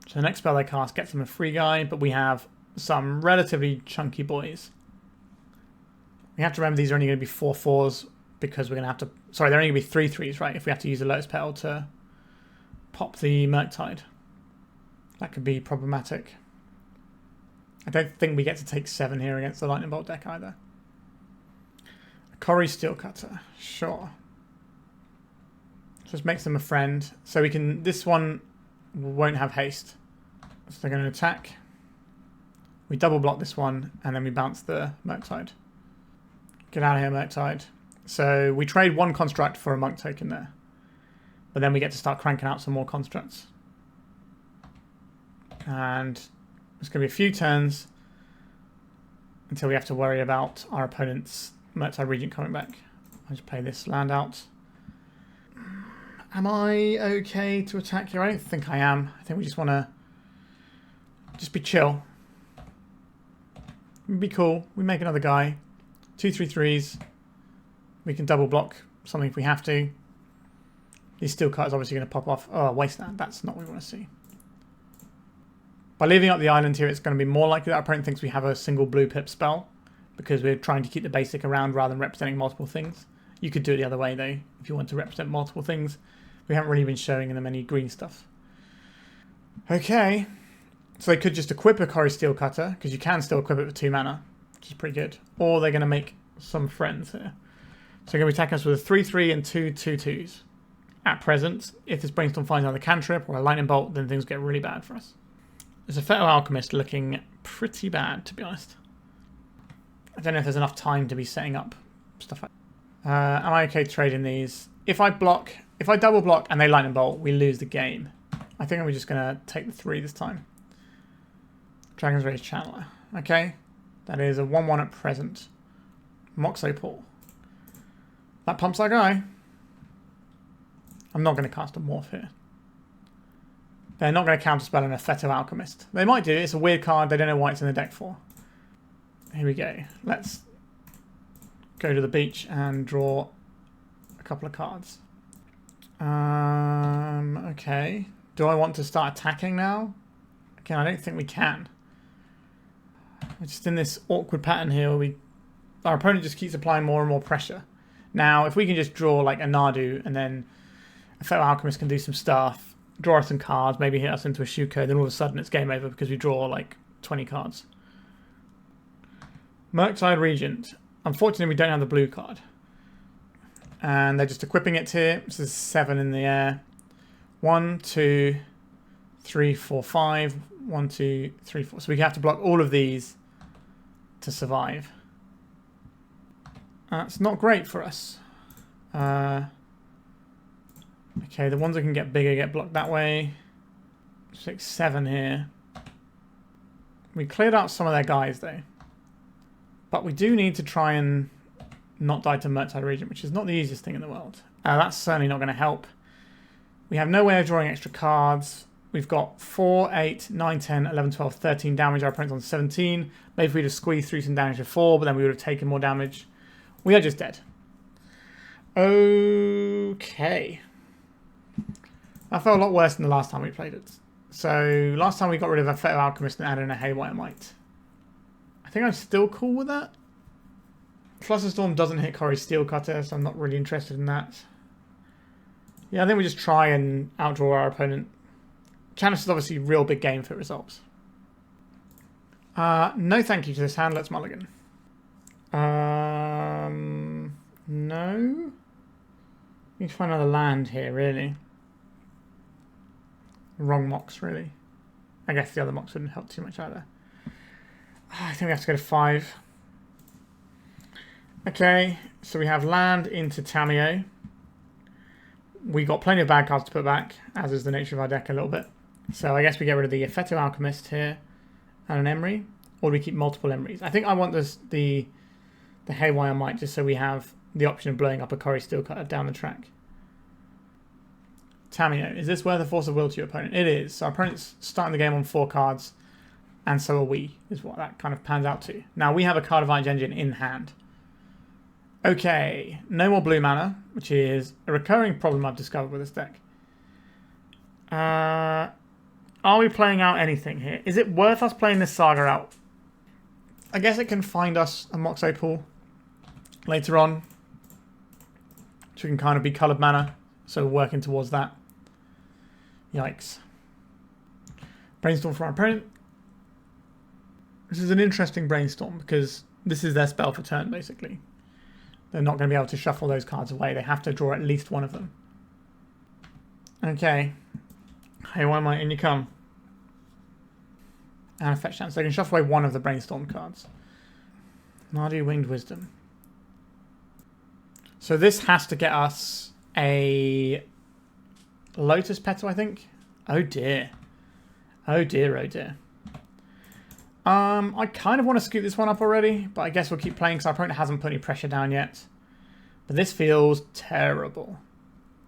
So the next spell they cast gets them a free guy, but we have some relatively chunky boys. We have to remember these are only going to be 4/4s because we're going to have to... Sorry, they're only going to be 3/3s, right? If we have to use a Lotus Petal to pop the Murktide. That could be problematic. I don't think we get to take 7 here against the Lightning Bolt deck either. Corey Steelcutter, sure. Just makes them a friend. So we can... This one won't have haste. So they're going to attack. We double block this one, and then we bounce the Murktide. Get out of here, Murktide. So we trade 1 construct for a monk token there. But then we get to start cranking out some more constructs. And it's going to be a few turns until we have to worry about our opponent's Murktide Regent coming back. I'll just play this land out. Am I okay to attack here? I don't think I am. I think we just want to just be chill. Be cool. We make another guy. 2/3/3s. We can double block something if we have to. These steel cards are obviously going to pop off. Oh, wasteland. That's not what we want to see. By leaving up the island here, it's going to be more likely that our opponent thinks we have a single blue pip spell, because we're trying to keep the basic around rather than representing multiple things. You could do it the other way though, if you want to represent multiple things. We haven't really been showing them any green stuff. Okay, so they could just equip a Corey Steel Cutter, because you can still equip it for 2 mana, which is pretty good. Or they're going to make some friends here. So they're going to be attacking us with a 3/3 and 2 2/2s. At present, if this Brainstorm finds another cantrip or a Lightning Bolt, then things get really bad for us. There's a Aphetto Alchemist looking pretty bad, to be honest. I don't know if there's enough time to be setting up stuff like that. Am I okay trading these? If I double block and they Lightning Bolt, we lose the game. I think I'm just going to take the 3 this time. Dragon's Rage Channeler. Okay. That is a 1/1 at present. Mox Opal. That pumps our guy. I'm not going to cast a Morph here. They're not going to counterspell an Aphetto Alchemist. They might do. It's a weird card. They don't know why it's in the deck for. Here we go. Let's go to the beach and draw a couple of cards. Okay. Do I want to start attacking now? Again, I don't think we can. We're just in this awkward pattern here where our opponent just keeps applying more and more pressure. Now, if we can just draw like a Nadu and then Aphetto Alchemist can do some stuff, draw us some cards, maybe hit us into a Shuko, then all of a sudden it's game over because we draw like 20 cards. Murkside Regent. Unfortunately, we don't have the blue card. And they're just equipping it here. This is 7 in the air. 1, 2, 3, 4, 5. 1, 2, 3, 4. So we have to block all of these to survive. That's not great for us. Okay, the ones that can get bigger get blocked that way. 6, 7 here. We cleared out some of their guys though. But we do need to try and not die to Murkside Regent, which is not the easiest thing in the world. That's certainly not going to help. We have no way of drawing extra cards. We've got 4, 8, 9, 10, 11, 12, 13 damage. Our opponent's on 17. Maybe if we'd have squeezed through some damage before, but then we would have taken more damage. We are just dead. Okay. That felt a lot worse than the last time we played it. So last time we got rid of Aphetto Alchemist and added in a Haywire Mite. I think I'm still cool with that. Flusterstorm doesn't hit Corey Steel Cutter, so I'm not really interested in that. Yeah, I think we just try and outdraw our opponent. Chalice is obviously a real big game for results. No thank you to this hand. Let's mulligan. No. We need to find another land here, really. Wrong Mox, really. I guess the other Mox wouldn't help too much either. I think we have to go to 5. Okay, so we have land into Tamiyo. We got plenty of bad cards to put back, as is the nature of our deck a little bit. So I guess we get rid of the Aphetto Alchemist here and an Emry, or do we keep multiple Emrys? I think I want the Haywire Mite just so we have the option of blowing up a Corey Steel Cutter down the track. Tamiyo, is this worth a Force of Will to your opponent? It is. So our opponent's starting the game on 4 cards, and so are we, is what that kind of pans out to. Now we have a Card of Iron Engine in hand. Okay, no more blue mana, which is a recurring problem I've discovered with this deck. Are we playing out anything here? Is it worth us playing this Saga out? I guess it can find us a Mox Opal later on, which we can kind of be coloured mana, so we're working towards that. Yikes. Brainstorm for our opponent. This is an interesting brainstorm because this is their spell for turn, basically. They're not going to be able to shuffle those cards away. They have to draw at least one of them. Okay. Haywire Mite, in you come. And a fetch down. So they can shuffle away one of the brainstorm cards. Nadu Winged Wisdom. So this has to get us a Lotus Petal, I think. Oh dear. Oh dear, oh dear. I kind of want to scoop this one up already, but I guess we'll keep playing because our opponent hasn't put any pressure down yet. But this feels terrible.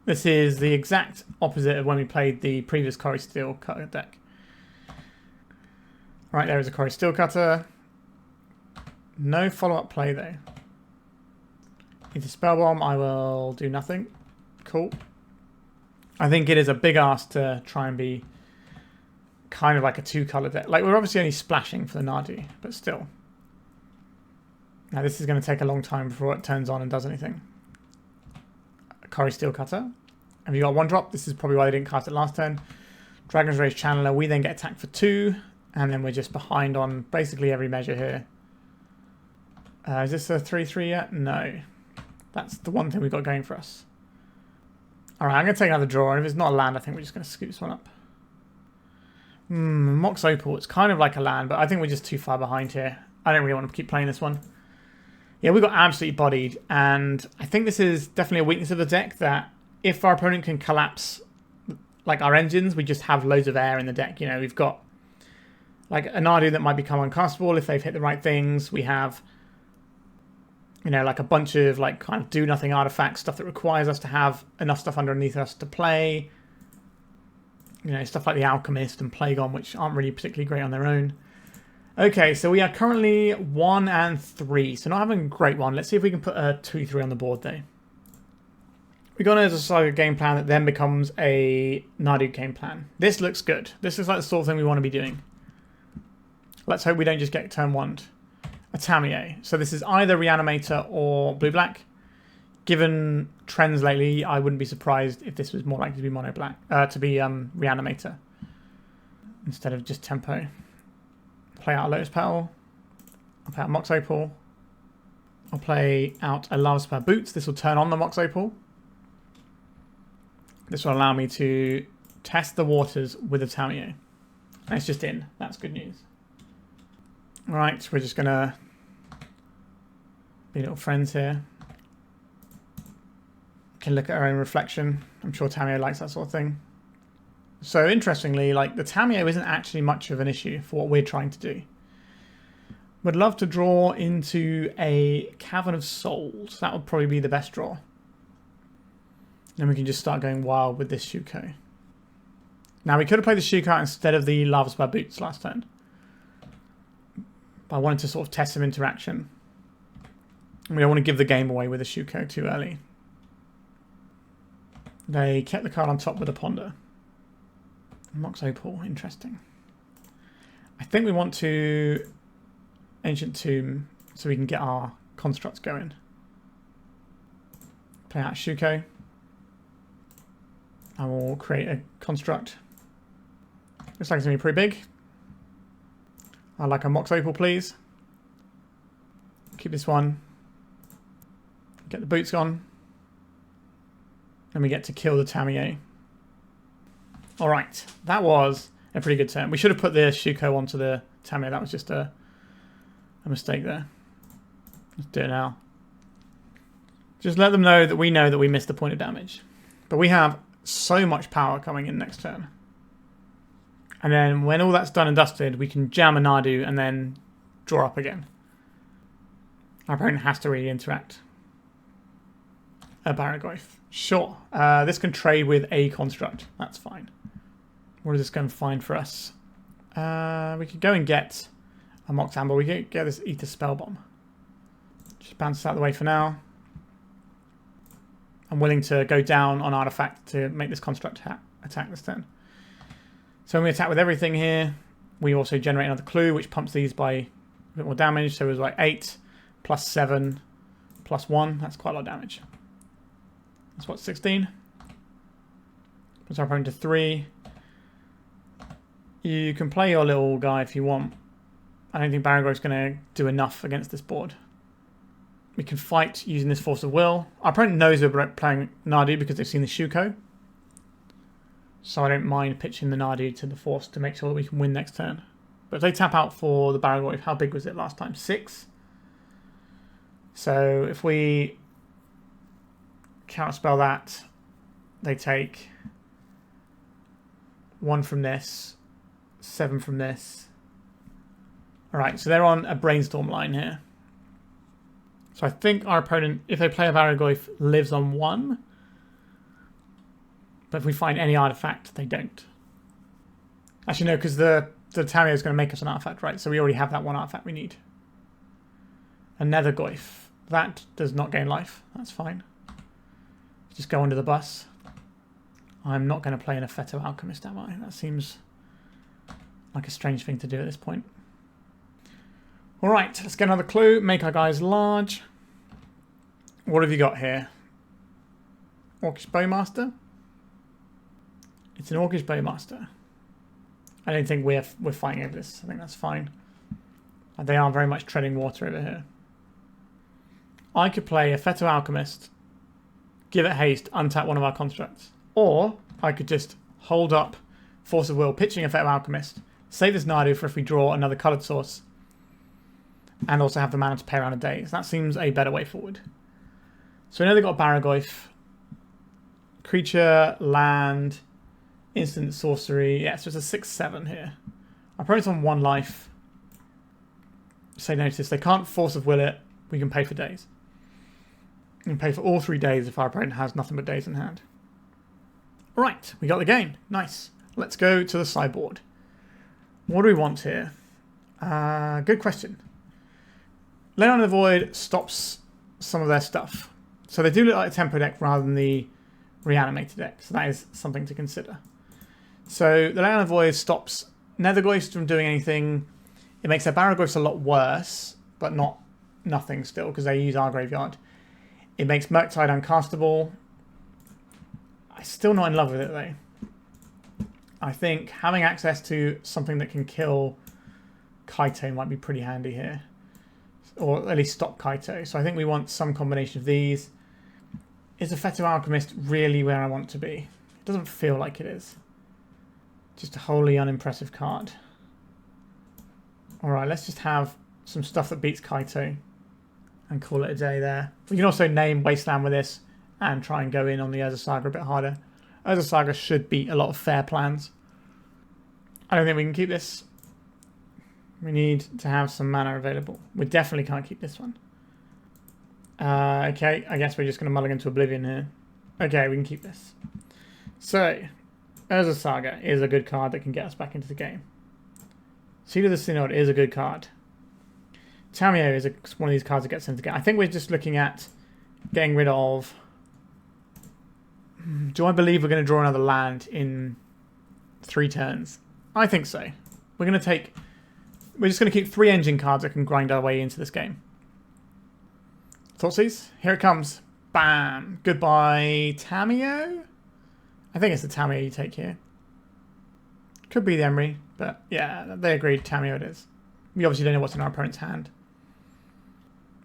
This is the exact opposite of when we played the previous Quarry Steel Cutter deck. Right, there is a Quarry Steel Cutter. No follow-up play though. Aether Spellbomb, I will do nothing. Cool. I think it is a big ask to try and be kind of like a 2-color deck. Like, we're obviously only splashing for the Nadu, but still. Now this is going to take a long time before it turns on and does anything. Quarry Steel Cutter. Have you got 1-drop? This is probably why they didn't cast it last turn. Dragon's Rage Channeler. We then get attacked for 2. And then we're just behind on basically every measure here. Is this a 3-3 yet? No. That's the one thing we've got going for us. Alright, I'm going to take another draw. And if it's not a land, I think we're just going to scoop this one up. Mox Opal. It's kind of like a land, but I think we're just too far behind here. I don't really want to keep playing this one. Yeah, we got absolutely bodied, and I think this is definitely a weakness of the deck, that if our opponent can collapse like our engines, we just have loads of air in the deck. You know, we've got like a Nadu that might become uncastable if they've hit the right things. We have, you know, like a bunch of like kind of do nothing artifacts, stuff that requires us to have enough stuff underneath us to play. You know, stuff like the Alchemist and Plagon, which aren't really particularly great on their own. Okay, so we are currently 1 and 3, so not having a great one. Let's see if we can put a 2-3 on the board, though. We're going to Saga game plan that then becomes a Nadu game plan. This looks good. This is like the sort of thing we want to be doing. Let's hope we don't just get turn 1. A Tamiyo. So this is either Reanimator or Blue-Black. Given trends lately, I wouldn't be surprised if this was more likely to be Mono-Black, Reanimator instead of just Tempo. Play out a Lotus Petal. I'll play out Mox Opal. I'll play out a Lavaspur Boots. This will turn on the Mox Opal. This will allow me to test the waters with a Tamiyo. And it's just in. That's good news. Alright, we're just going to be little friends here. Can look at our own reflection. I'm sure Tamiyo likes that sort of thing. So interestingly, like the Tamiyo isn't actually much of an issue for what we're trying to do. Would love to draw into a Cavern of Souls. That would probably be the best draw. Then we can just start going wild with this Shuko. Now we could have played the Shuko out instead of the Lavaspur Boots last turn. But I wanted to sort of test some interaction. We don't want to give the game away with a Shuko too early. They kept the card on top with a Ponder. Mox Opal, interesting. I think we want to Ancient Tomb so we can get our constructs going. Play out Shuko. I will create a construct. Looks like it's going to be pretty big. I'd like a Mox Opal, please. Keep this one. Get the boots on. And we get to kill the Tamiyo. Alright, that was a pretty good turn. We should have put the Shuko onto the Tamiyo. That was just a mistake there. Let's do it now. Just let them know that we missed the point of damage. But we have so much power coming in next turn. And then when all that's done and dusted, we can jam a Nadu and then draw up again. Our opponent has to really interact. A Barragoyf. Sure. This can trade with a construct. That's fine. What is this going to find for us? We could go and get a Mox Amber. We could get this Aether Spellbomb. Just bounce this out of the way for now. I'm willing to go down on Artifact to make this construct attack this turn. So when we attack with everything here, we also generate another clue, which pumps these by a bit more damage. So it was like 8 plus 7 plus 1. That's quite a lot of damage. That's what, 16? Puts our opponent to 3. You can play your little guy if you want. I don't think Barragoyf's going to do enough against this board. We can fight using this Force of Will. Our opponent knows we're playing Nadu because they've seen the Shuko. So I don't mind pitching the Nadu to the Force to make sure that we can win next turn. But if they tap out for the Barragoyf, how big was it last time? 6? So if we counterspell that, they take 1 from this, 7 from this. Alright, so they're on a Brainstorm line here. So I think our opponent, if they play a Vargoyf, lives on 1. But if we find any artifact, they don't. Actually, no, because the Tamiyo is going to make us an artifact, right? So we already have that one artifact we need. A Nethergoyf. That does not gain life. That's fine. Just go under the bus. I'm not going to play an Aphetto Alchemist, am I? That seems like a strange thing to do at this point. Alright, let's get another clue. Make our guys large. What have you got here? Orcish Bowmaster? It's an Orcish Bowmaster. I don't think we're fighting over this. I think that's fine. They are very much treading water over here. I could play Aphetto Alchemist, give it haste, untap one of our constructs. Or I could just hold up Force of Will, pitching Aphetto Alchemist, save this Nadu for if we draw another coloured source, and also have the mana to pay around a day. So that seems a better way forward. So we know they've got Barragoyf. Creature, land, instant sorcery. Yeah, so it's a 6/7 here. Our opponent's on 1 life. Say notice, they can't Force of Will it. We can pay for days. We can pay for all 3 days if our opponent has nothing but days in hand. Alright, we got the game. Nice. Let's go to the sideboard. What do we want here? Good question. Lay on the Void stops some of their stuff. So they do look like a tempo deck rather than the reanimated deck. So that is something to consider. So the Lay on the Void stops Nethergoyfs from doing anything. It makes their Barragoyfs a lot worse, but not nothing still, because they use our graveyard. It makes Murktide uncastable. I'm still not in love with it, though. I think having access to something that can kill Kaito might be pretty handy here. Or at least stop Kaito. So I think we want some combination of these. Is Aphetto Alchemist really where I want to be? It doesn't feel like it is. Just a wholly unimpressive card. Alright, let's just have some stuff that beats Kaito and call it a day there. We can also name Wasteland with this and try and go in on the Urza Saga a bit harder. Urza Saga should beat a lot of fair plans. I don't think we can keep this. We need to have some mana available. We definitely can't keep this one. Okay, I guess we're just going to mulligan to Oblivion here. Okay, we can keep this. So, Urza Saga is a good card that can get us back into the game. Seed of the Synod is a good card. Tamiyo is one of these cards that gets into the game. I think we're just looking at getting rid of... Do I believe we're going to draw another land in 3 turns? I think so. We're just going to keep 3 engine cards that can grind our way into this game. Thoughtseize? Here it comes. Bam. Goodbye, Tamiyo? I think it's the Tamiyo you take here. Could be the Emry, but yeah, they agreed Tamiyo it is. We obviously don't know what's in our opponent's hand.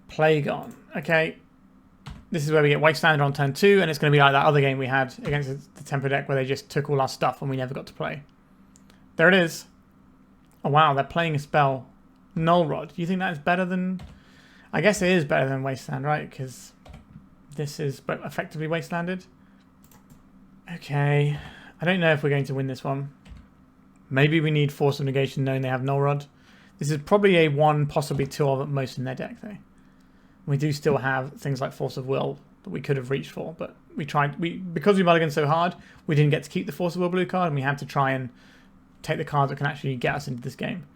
Plagon. Okay. This is where we get Wasteland on turn 2, and it's going to be like that other game we had against the Tempo deck where they just took all our stuff and we never got to play. There it is. Oh wow, they're playing a spell. Null Rod. Do you think that is better than... I guess it is better than Wasteland, right? Because this is effectively Wastelanded. Okay. I don't know if we're going to win this one. Maybe we need Force of Negation knowing they have Null Rod. This is probably a 1, possibly 2 of at most in their deck, though. We do still have things like Force of Will that we could have reached for, but we tried. Because we mulliganed so hard, we didn't get to keep the Force of Will blue card, and we had to try and take the cards that can actually get us into this game.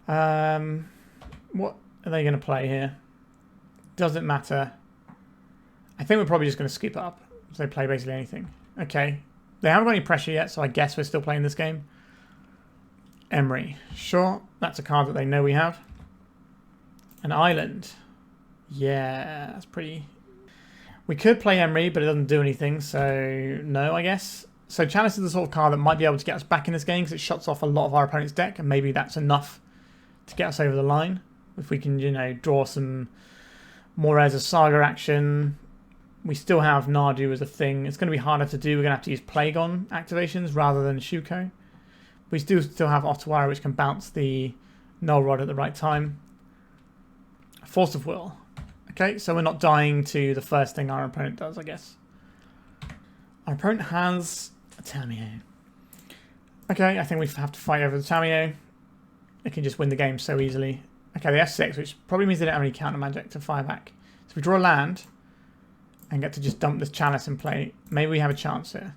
What are they going to play here? Doesn't matter. I think we're probably just going to skip up. So they play basically anything. Okay. They haven't got any pressure yet, so I guess we're still playing this game. Emry. Sure, that's a card that they know we have. An island. Yeah, that's pretty... We could play Emry, but it doesn't do anything, so no, I guess. So Chalice is the sort of card that might be able to get us back in this game because it shuts off a lot of our opponent's deck, and maybe that's enough to get us over the line. If we can, you know, draw some more as a Saga action. We still have Nadu as a thing. It's going to be harder to do. We're going to have to use Plagon activations rather than Shuko. We still have Otawara, which can bounce the Null Rod at the right time. Force of Will. Okay, so we're not dying to the first thing our opponent does, I guess. Our opponent has a Tamiyo. Okay, I think we have to fight over the Tamiyo. It can just win the game so easily. Okay, they have 6, which probably means they don't have any counter magic to fire back. So if we draw a land and get to just dump this Chalice in play, maybe we have a chance here.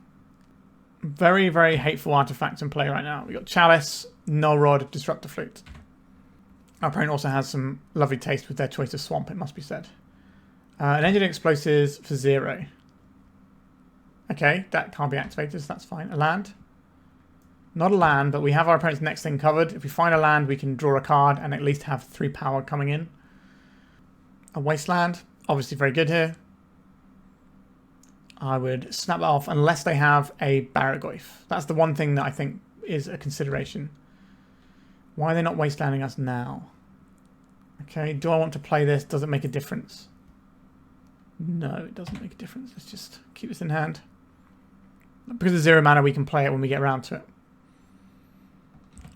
Very, very hateful artifacts in play right now. We've got Chalice, Null Rod, Disruptor Flute. Our opponent also has some lovely taste with their choice of Swamp, it must be said. An Engineering Explosives for 0. Okay, that can't be activated, so that's fine. A land. Not a land, but we have our opponent's next thing covered. If we find a land, we can draw a card and at least have 3 power coming in. A Wasteland, obviously very good here. I would snap that off unless they have a Barragoyf. That's the one thing that I think is a consideration. Why are they not wastelanding us now? Okay, do I want to play this? Does it make a difference? No, it doesn't make a difference. Let's just keep this in hand. Because of 0 mana, we can play it when we get around to it.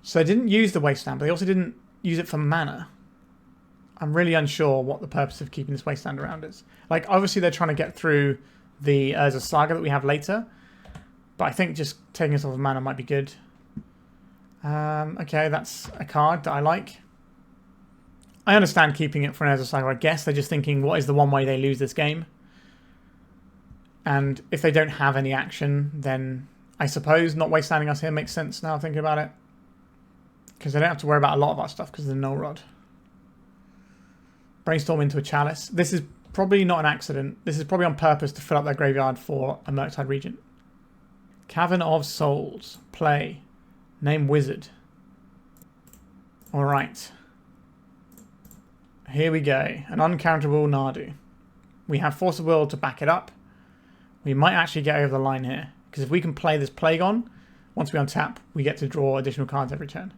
So they didn't use the Wasteland, but they also didn't use it for mana. I'm really unsure what the purpose of keeping this Wasteland around is. Like, obviously they're trying to get through the Urza Saga that we have later, but I think just taking us off of mana might be good. Okay, that's a card that I like. I understand keeping it for an Urza Saga. I guess they're just thinking, what is the one way they lose this game? And if they don't have any action, then I suppose not wastelanding us here makes sense now thinking about it. Because they don't have to worry about a lot of our stuff because of the Null Rod. Brainstorm into a Chalice. This is probably not an accident. This is probably on purpose to fill up their graveyard for a Murktide Regent. Cavern of Souls. Play. Name Wizard. Alright. Here we go. An uncounterable Nadu. We have Force of Will to back it up. We might actually get over the line here. Because if we can play this Plagon, once we untap, we get to draw additional cards every turn.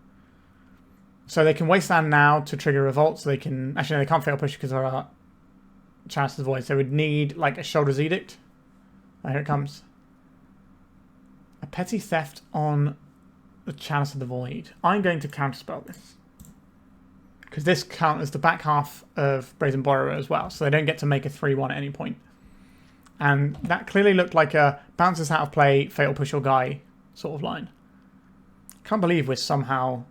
So they can wasteland now to trigger Revolt. So they can... Actually, no, they can't fail push because of our Chalice of the Void. So they would need like a Shoulder's Edict. Oh, here it comes. A Petty Theft on the Chalice of the Void. I'm going to counterspell this. Because this counters the back half of Brazen Borrower as well. So they don't get to make a 3-1 at any point. And that clearly looked like a bounces out of play, fatal push your guy sort of line. Can't believe we're somehow...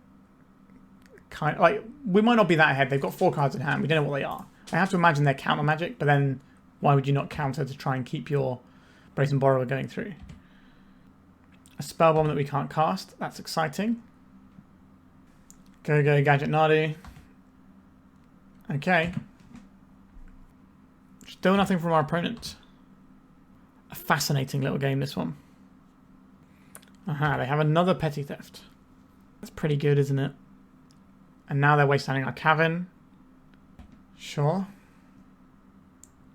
like, we might not be that ahead. They've got 4 cards in hand. We don't know what they are. I have to imagine they're counter magic, but then why would you not counter to try and keep your Brazen Borrower going through? A Spellbomb that we can't cast. That's exciting. Go Gadget Nadu. Okay. Still nothing from our opponent. A fascinating little game, this one. Aha, they have another Petty Theft. That's pretty good, isn't it? And now they're wastelanding our Cavern. Sure.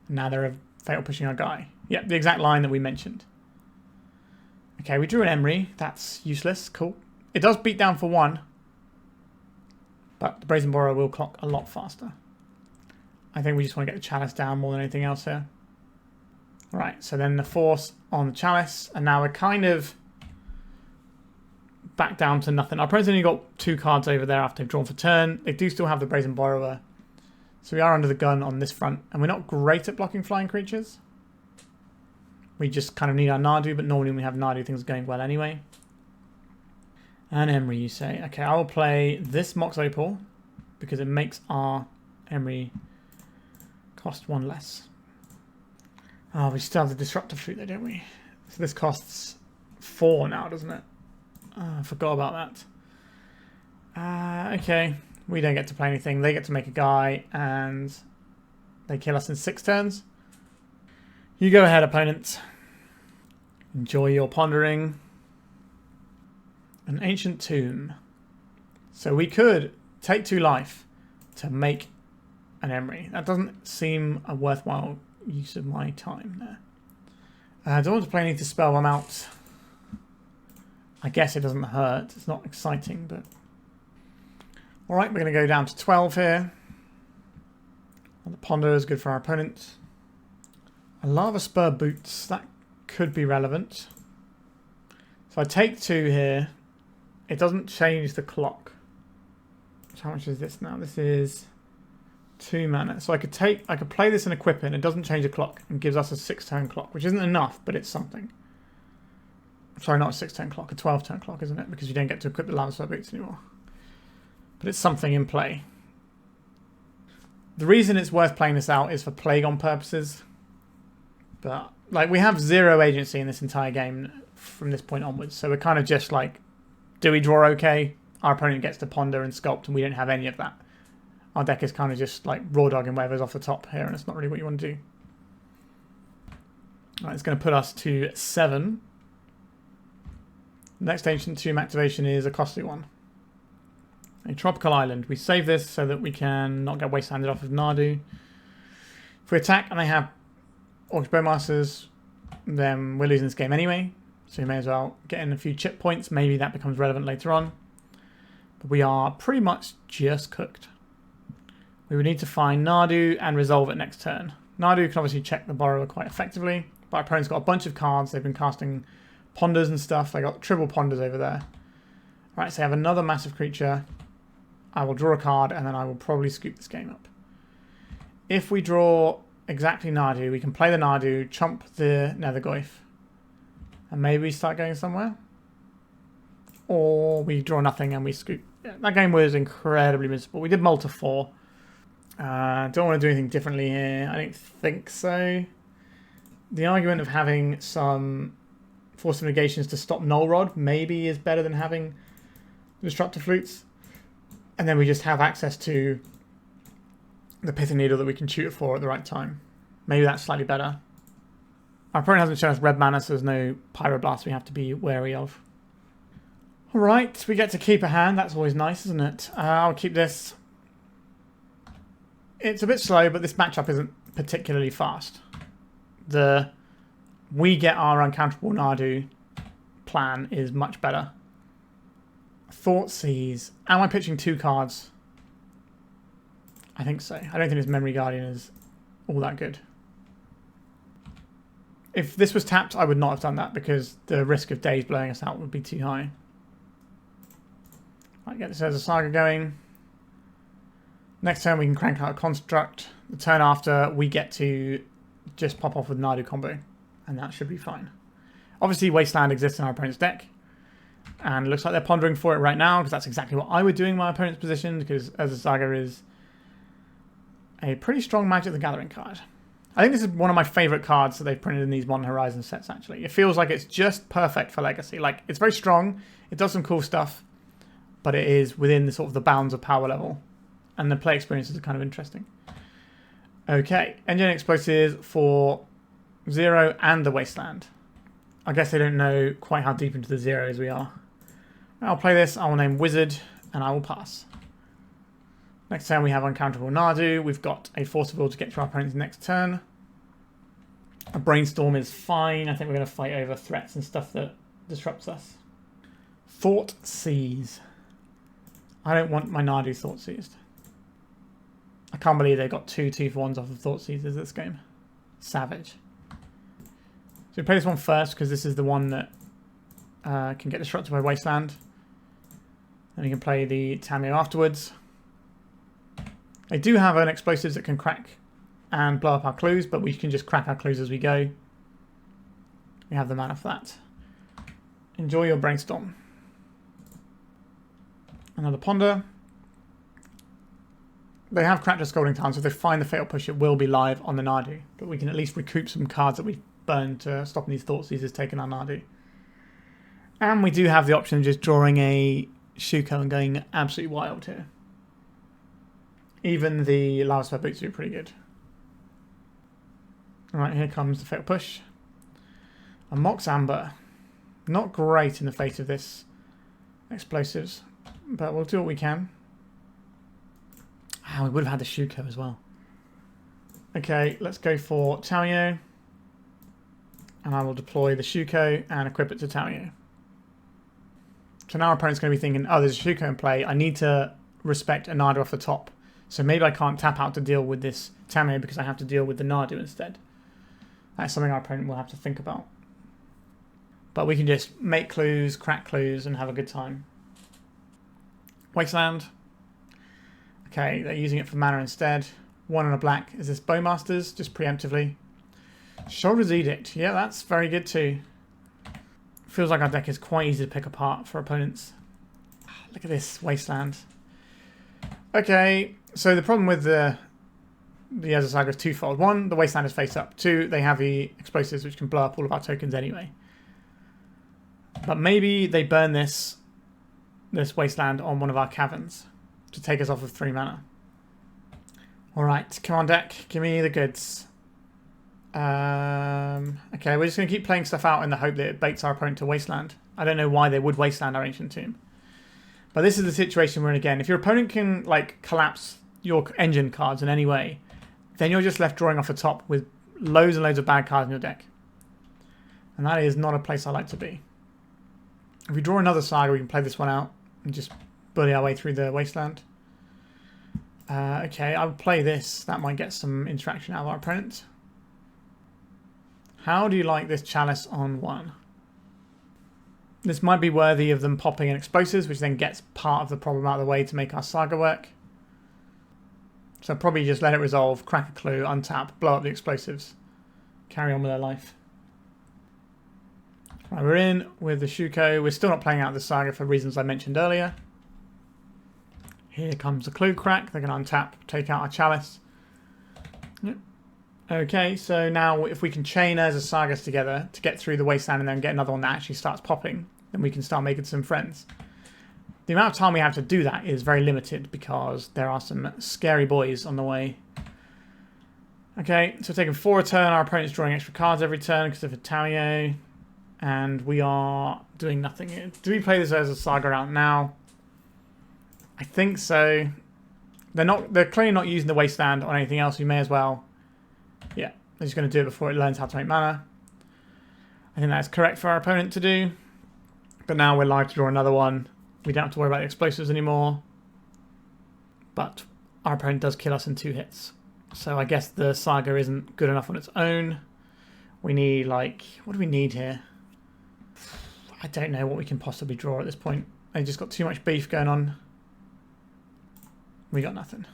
And now they're fatal pushing our guy. Yep, the exact line that we mentioned. Okay, we drew an Emry. That's useless. Cool. It does beat down for 1. But the Brazen Borrower will clock a lot faster. I think we just want to get the Chalice down more than anything else here. Right, so then the Force on the Chalice. And now we're kind of back down to nothing. Our opponent's only got 2 cards over there after they've drawn for turn. They do still have the Brazen Borrower. So we are under the gun on this front. And we're not great at blocking flying creatures. We just kind of need our Nadu, but normally when we have Nadu, things are going well anyway. And Emry, you say. Okay, I will play this Mox Opal because it makes our Emry cost 1 less. Oh, we still have the Disruptor Flute though, don't we? So this costs 4 now, doesn't it? Oh, I forgot about that. Okay, we don't get to play anything. They get to make a guy, and they kill us in 6 turns. You go ahead, opponent. Enjoy your pondering. An Ancient Tomb. So we could take 2 life to make an Emry. That doesn't seem a worthwhile use of my time there. I don't want to play any to spell them out. I guess it doesn't hurt. It's not exciting, but... Alright, we're going to go down to 12 here. And the Ponder is good for our opponent. A Lavaspur Boots. That could be relevant. So I take 2 here. It doesn't change the clock. So how much is this now? This is 2 mana. So I could play this and equip it, and it doesn't change the clock and gives us a 6-turn clock, which isn't enough, but it's something. Sorry, not a 6-turn clock, a 12-turn clock, isn't it? Because you don't get to equip the Lavaspur Boots anymore. But it's something in play. The reason it's worth playing this out is for Plagon purposes. But, like, we have 0 agency in this entire game from this point onwards. So we're kind of just like, do we draw okay? Our opponent gets to ponder and sculpt, and we don't have any of that. Our deck is kind of just like raw dogging whatever's off the top here, and it's not really what you want to do. Alright, it's going to put us to 7. Next Ancient Tomb activation is a costly one. A tropical island. We save this so that we can not get wastelanded off of Nadu. If we attack and they have Orcish Bowmasters, then we're losing this game anyway. So we may as well get in a few chip points. Maybe that becomes relevant later on. But we are pretty much just cooked. We would need to find Nadu and resolve it next turn. Nadu can obviously check the borrower quite effectively. But our opponent's got a bunch of cards. They've been casting ponders and stuff. They got triple ponders over there. Alright, so I have another massive creature. I will draw a card and then I will probably scoop this game up. If we draw exactly Nadu, we can play the Nadu, chump the Nethergoyf, and maybe start going somewhere. Or we draw nothing and we scoop. Yeah, that game was incredibly miserable. We did Mull to 4. Don't want to do anything differently here. I don't think so. The argument of having some Force of Negations to stop Null Rod maybe is better than having Disruptor Flutes. And then we just have access to the Pithing Needle that we can shoot it for at the right time. Maybe that's slightly better. Our opponent hasn't shown us red mana, so there's no Pyroblast we have to be wary of. Alright, we get to keep a hand. That's always nice, isn't it? I'll keep this. It's a bit slow, but this matchup isn't particularly fast. We get our uncounterable Nadu plan is much better. Thoughtseize. Am I pitching 2 cards? I think so. I don't think this Memory Guardian is all that good. If this was tapped, I would not have done that because the risk of Daze blowing us out would be too high. Right, get this as a Saga going. Next turn we can crank out a Construct. The turn after we get to just pop off with Nadu Combo. And that should be fine. Obviously Wasteland exists in our opponent's deck. And it looks like they're pondering for it right now because that's exactly what I would do in my opponent's position because as a Saga is a pretty strong Magic the Gathering card. I think this is one of my favourite cards that they've printed in these Modern Horizons sets actually. It feels like it's just perfect for Legacy. Like, it's very strong, it does some cool stuff, but it is within the sort of the bounds of power level. And the play experiences are kind of interesting. Okay, Engine Explosives for 0 and the Wasteland. I guess they don't know quite how deep into the 0s we are. I'll play this, I will name Wizard, and I will pass. Next turn we have Uncounterable Nadu. We've got a Force of Will to get to our opponent's next turn. A Brainstorm is fine. I think we're going to fight over threats and stuff that disrupts us. Thoughtseize. I don't want my Nadu Thoughtseized. I can't believe they got 2 2-for-1s off of Thoughtseizes this game. Savage. So we play this one first because this is the one that can get disrupted by Wasteland. And we can play the Tamiyo afterwards. They do have an explosives that can crack and blow up our clues, but we can just crack our clues as we go. We have the mana for that. Enjoy your Brainstorm. Another Ponder. They have cracked a Scalding Tarn, so if they find the Fatal Push, it will be live on the Nadu. But we can at least recoup some cards that we've burned to stopping these Thoughtseizes taking our Nadu. And we do have the option of just drawing a Shuko and going absolutely wild here. Even the Lavaspur Boots do pretty good. Alright, here comes the Fatal Push. A Mox Amber. Not great in the face of this explosives, but we'll do what we can. Ah, we would have had the Shuko as well. Okay, let's go for Tamiyo. And I will deploy the Shuko and equip it to Tamiyo. So now our opponent's going to be thinking, oh, there's a Shuko in play. I need to respect a Nadu off the top. So maybe I can't tap out to deal with this Tamiyo because I have to deal with the Nadu instead. That's something our opponent will have to think about. But we can just make clues, crack clues, and have a good time. Wasteland. Okay, they're using it for mana instead. 1 and a black. Is this Bowmasters? Just preemptively. Shoulder's Edict. Yeah, that's very good too. Feels like our deck is quite easy to pick apart for opponents. Look at this Wasteland. Okay, so the problem with the the Urza Saga is twofold. One, the Wasteland is face up. Two, they have the explosives which can blow up all of our tokens anyway. But maybe they burn this Wasteland on one of our caverns to take us off of 3 mana. Alright, come on deck, give me the goods. Okay, we're just going to keep playing stuff out in the hope that it baits our opponent to Wasteland. I don't know why they would Wasteland our Ancient Tomb. But this is the situation we're in again. If your opponent can like collapse your engine cards in any way, then you're just left drawing off the top with loads and loads of bad cards in your deck. And that is not a place I like to be. If we draw another Saga, we can play this one out and just bully our way through the Wasteland. Okay, I'll play this. That might get some interaction out of our opponent. How do you like this Chalice on 1? This might be worthy of them popping in explosives, which then gets part of the problem out of the way to make our Saga work. So probably just let it resolve, crack a clue, untap, blow up the explosives. Carry on with their life. Right, we're in with the Shuko. We're still not playing out the Saga for reasons I mentioned earlier. Here comes the clue crack. They're going to untap, take out our Chalice. Yep. Okay, so now if we can chain Urza Sagas together to get through the Wasteland and then get another one that actually starts popping, then we can start making some friends. The amount of time we have to do that is very limited because there are some scary boys on the way. Okay, so taking 4 a turn, our opponent's drawing extra cards every turn because of a Tamiyo, and we are doing nothing here. Do we play this Urza Saga out now? I think so. They're clearly not using the Wasteland on anything else. We may as well. Yeah, they're just going to do it before it learns how to make mana. I think that's correct for our opponent to do. But now we're live to draw another one. We don't have to worry about the explosives anymore. But our opponent does kill us in 2 hits. So I guess the Saga isn't good enough on its own. We need, like, what do we need here? I don't know what we can possibly draw at this point. They just got too much beef going on. We got nothing.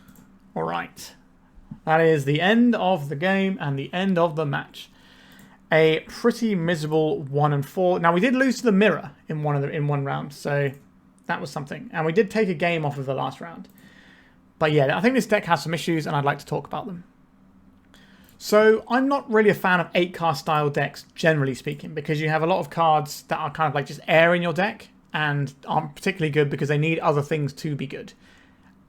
All right. That is the end of the game and the end of the match. A pretty miserable 1-4. Now we did lose to the mirror in one round, so that was something. And we did take a game off of the last round. But yeah, I think this deck has some issues and I'd like to talk about them. So I'm not really a fan of 8-cast style decks, generally speaking, because you have a lot of cards that are kind of like just air in your deck and aren't particularly good because they need other things to be good.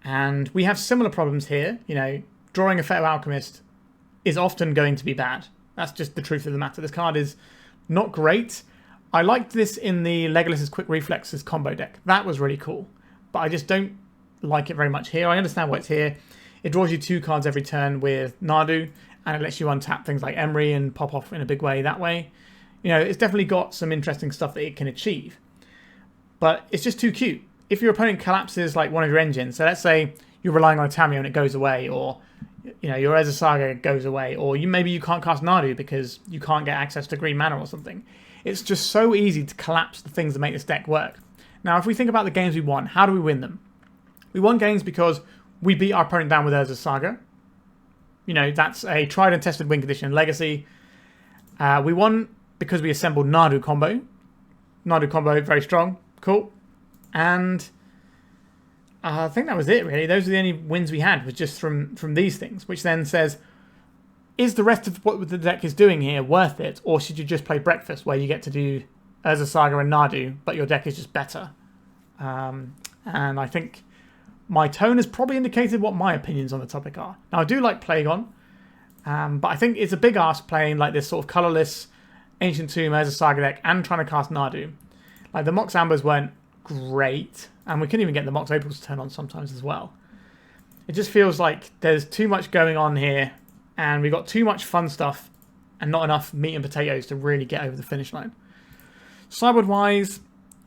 And we have similar problems here. You know, drawing Aphetto Alchemist is often going to be bad. That's just the truth of the matter. This card is not great. I liked this in the Legolas's Quick Reflexes combo deck. That was really cool. But I just don't like it very much here. I understand why it's here. It draws you 2 cards every turn with Nadu, and it lets you untap things like Emry and pop off in a big way that way. You know, it's definitely got some interesting stuff that it can achieve. But it's just too cute. If your opponent collapses like one of your engines, so let's say you're relying on a Tamiyo and it goes away, or you know, your Urza Saga goes away, or maybe you can't cast Nadu because you can't get access to green mana or something. It's just so easy to collapse the things that make this deck work. Now, if we think about the games we won, how do we win them? We won games because we beat our opponent down with Urza Saga. You know, that's a tried and tested win condition in Legacy. We won because we assembled Nadu Combo. Nadu Combo, very strong. Cool. And I think that was it, really. Those are the only wins we had, was just from these things, which then says, is the rest of what the deck is doing here worth it, or should you just play Breakfast, where you get to do Urza Saga and Nadu, but your deck is just better? And I think my tone has probably indicated what my opinions on the topic are. Now, I do like Plagon, but I think it's a big ask playing like this sort of colourless Ancient Tomb Urza Saga deck and trying to cast Nadu. Like, the Mox Ambers weren't great, and we couldn't even get the Mox Opals to turn on sometimes as well. It just feels like there's too much going on here, and we got too much fun stuff and not enough meat and potatoes to really get over the finish line. Sideboard-wise,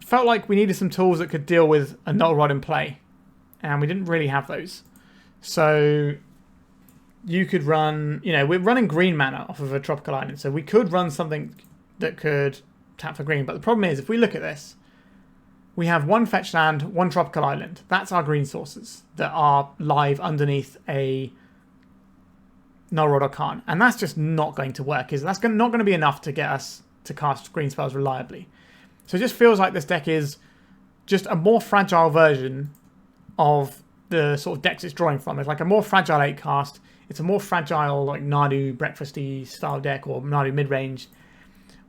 felt like we needed some tools that could deal with a Null Rod in play, and we didn't really have those. So you could run, you know, we're running green mana off of a Tropical Island, so we could run something that could tap for green. But the problem is, if we look at this, we have 1 fetch land, 1 Tropical Island. That's our green sources that are live underneath a Null Rod or Khan. And that's just not going to work, is it? That's not going to be enough to get us to cast green spells reliably. So it just feels like this deck is just a more fragile version of the sort of decks it's drawing from. It's like a more fragile 8 cast. It's a more fragile, like Nadu breakfasty style deck or Nadu mid-range.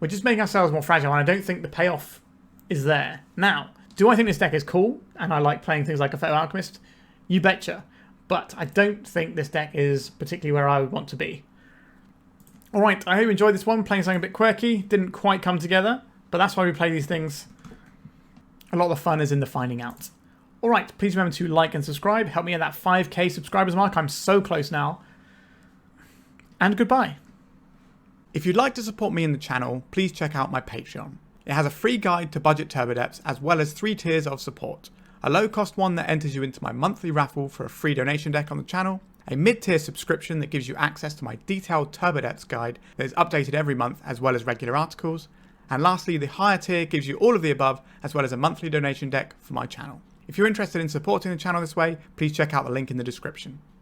We're just making ourselves more fragile, and I don't think the payoff is there. Now, do I think this deck is cool, and I like playing things like Aphetto Alchemist? You betcha. But I don't think this deck is particularly where I would want to be. Alright, I hope you enjoyed this one, playing something a bit quirky. Didn't quite come together, but that's why we play these things. A lot of the fun is in the finding out. Alright, please remember to like and subscribe. Help me at that 5k subscribers mark. I'm so close now. And goodbye. If you'd like to support me in the channel, please check out my Patreon. It has a free guide to budget turbo depths as well as 3 tiers of support. A low cost one that enters you into my monthly raffle for a free donation deck on the channel, a mid-tier subscription that gives you access to my detailed turbo depths guide that is updated every month as well as regular articles, and lastly the higher tier gives you all of the above as well as a monthly donation deck for my channel. If you're interested in supporting the channel this way, please check out the link in the description.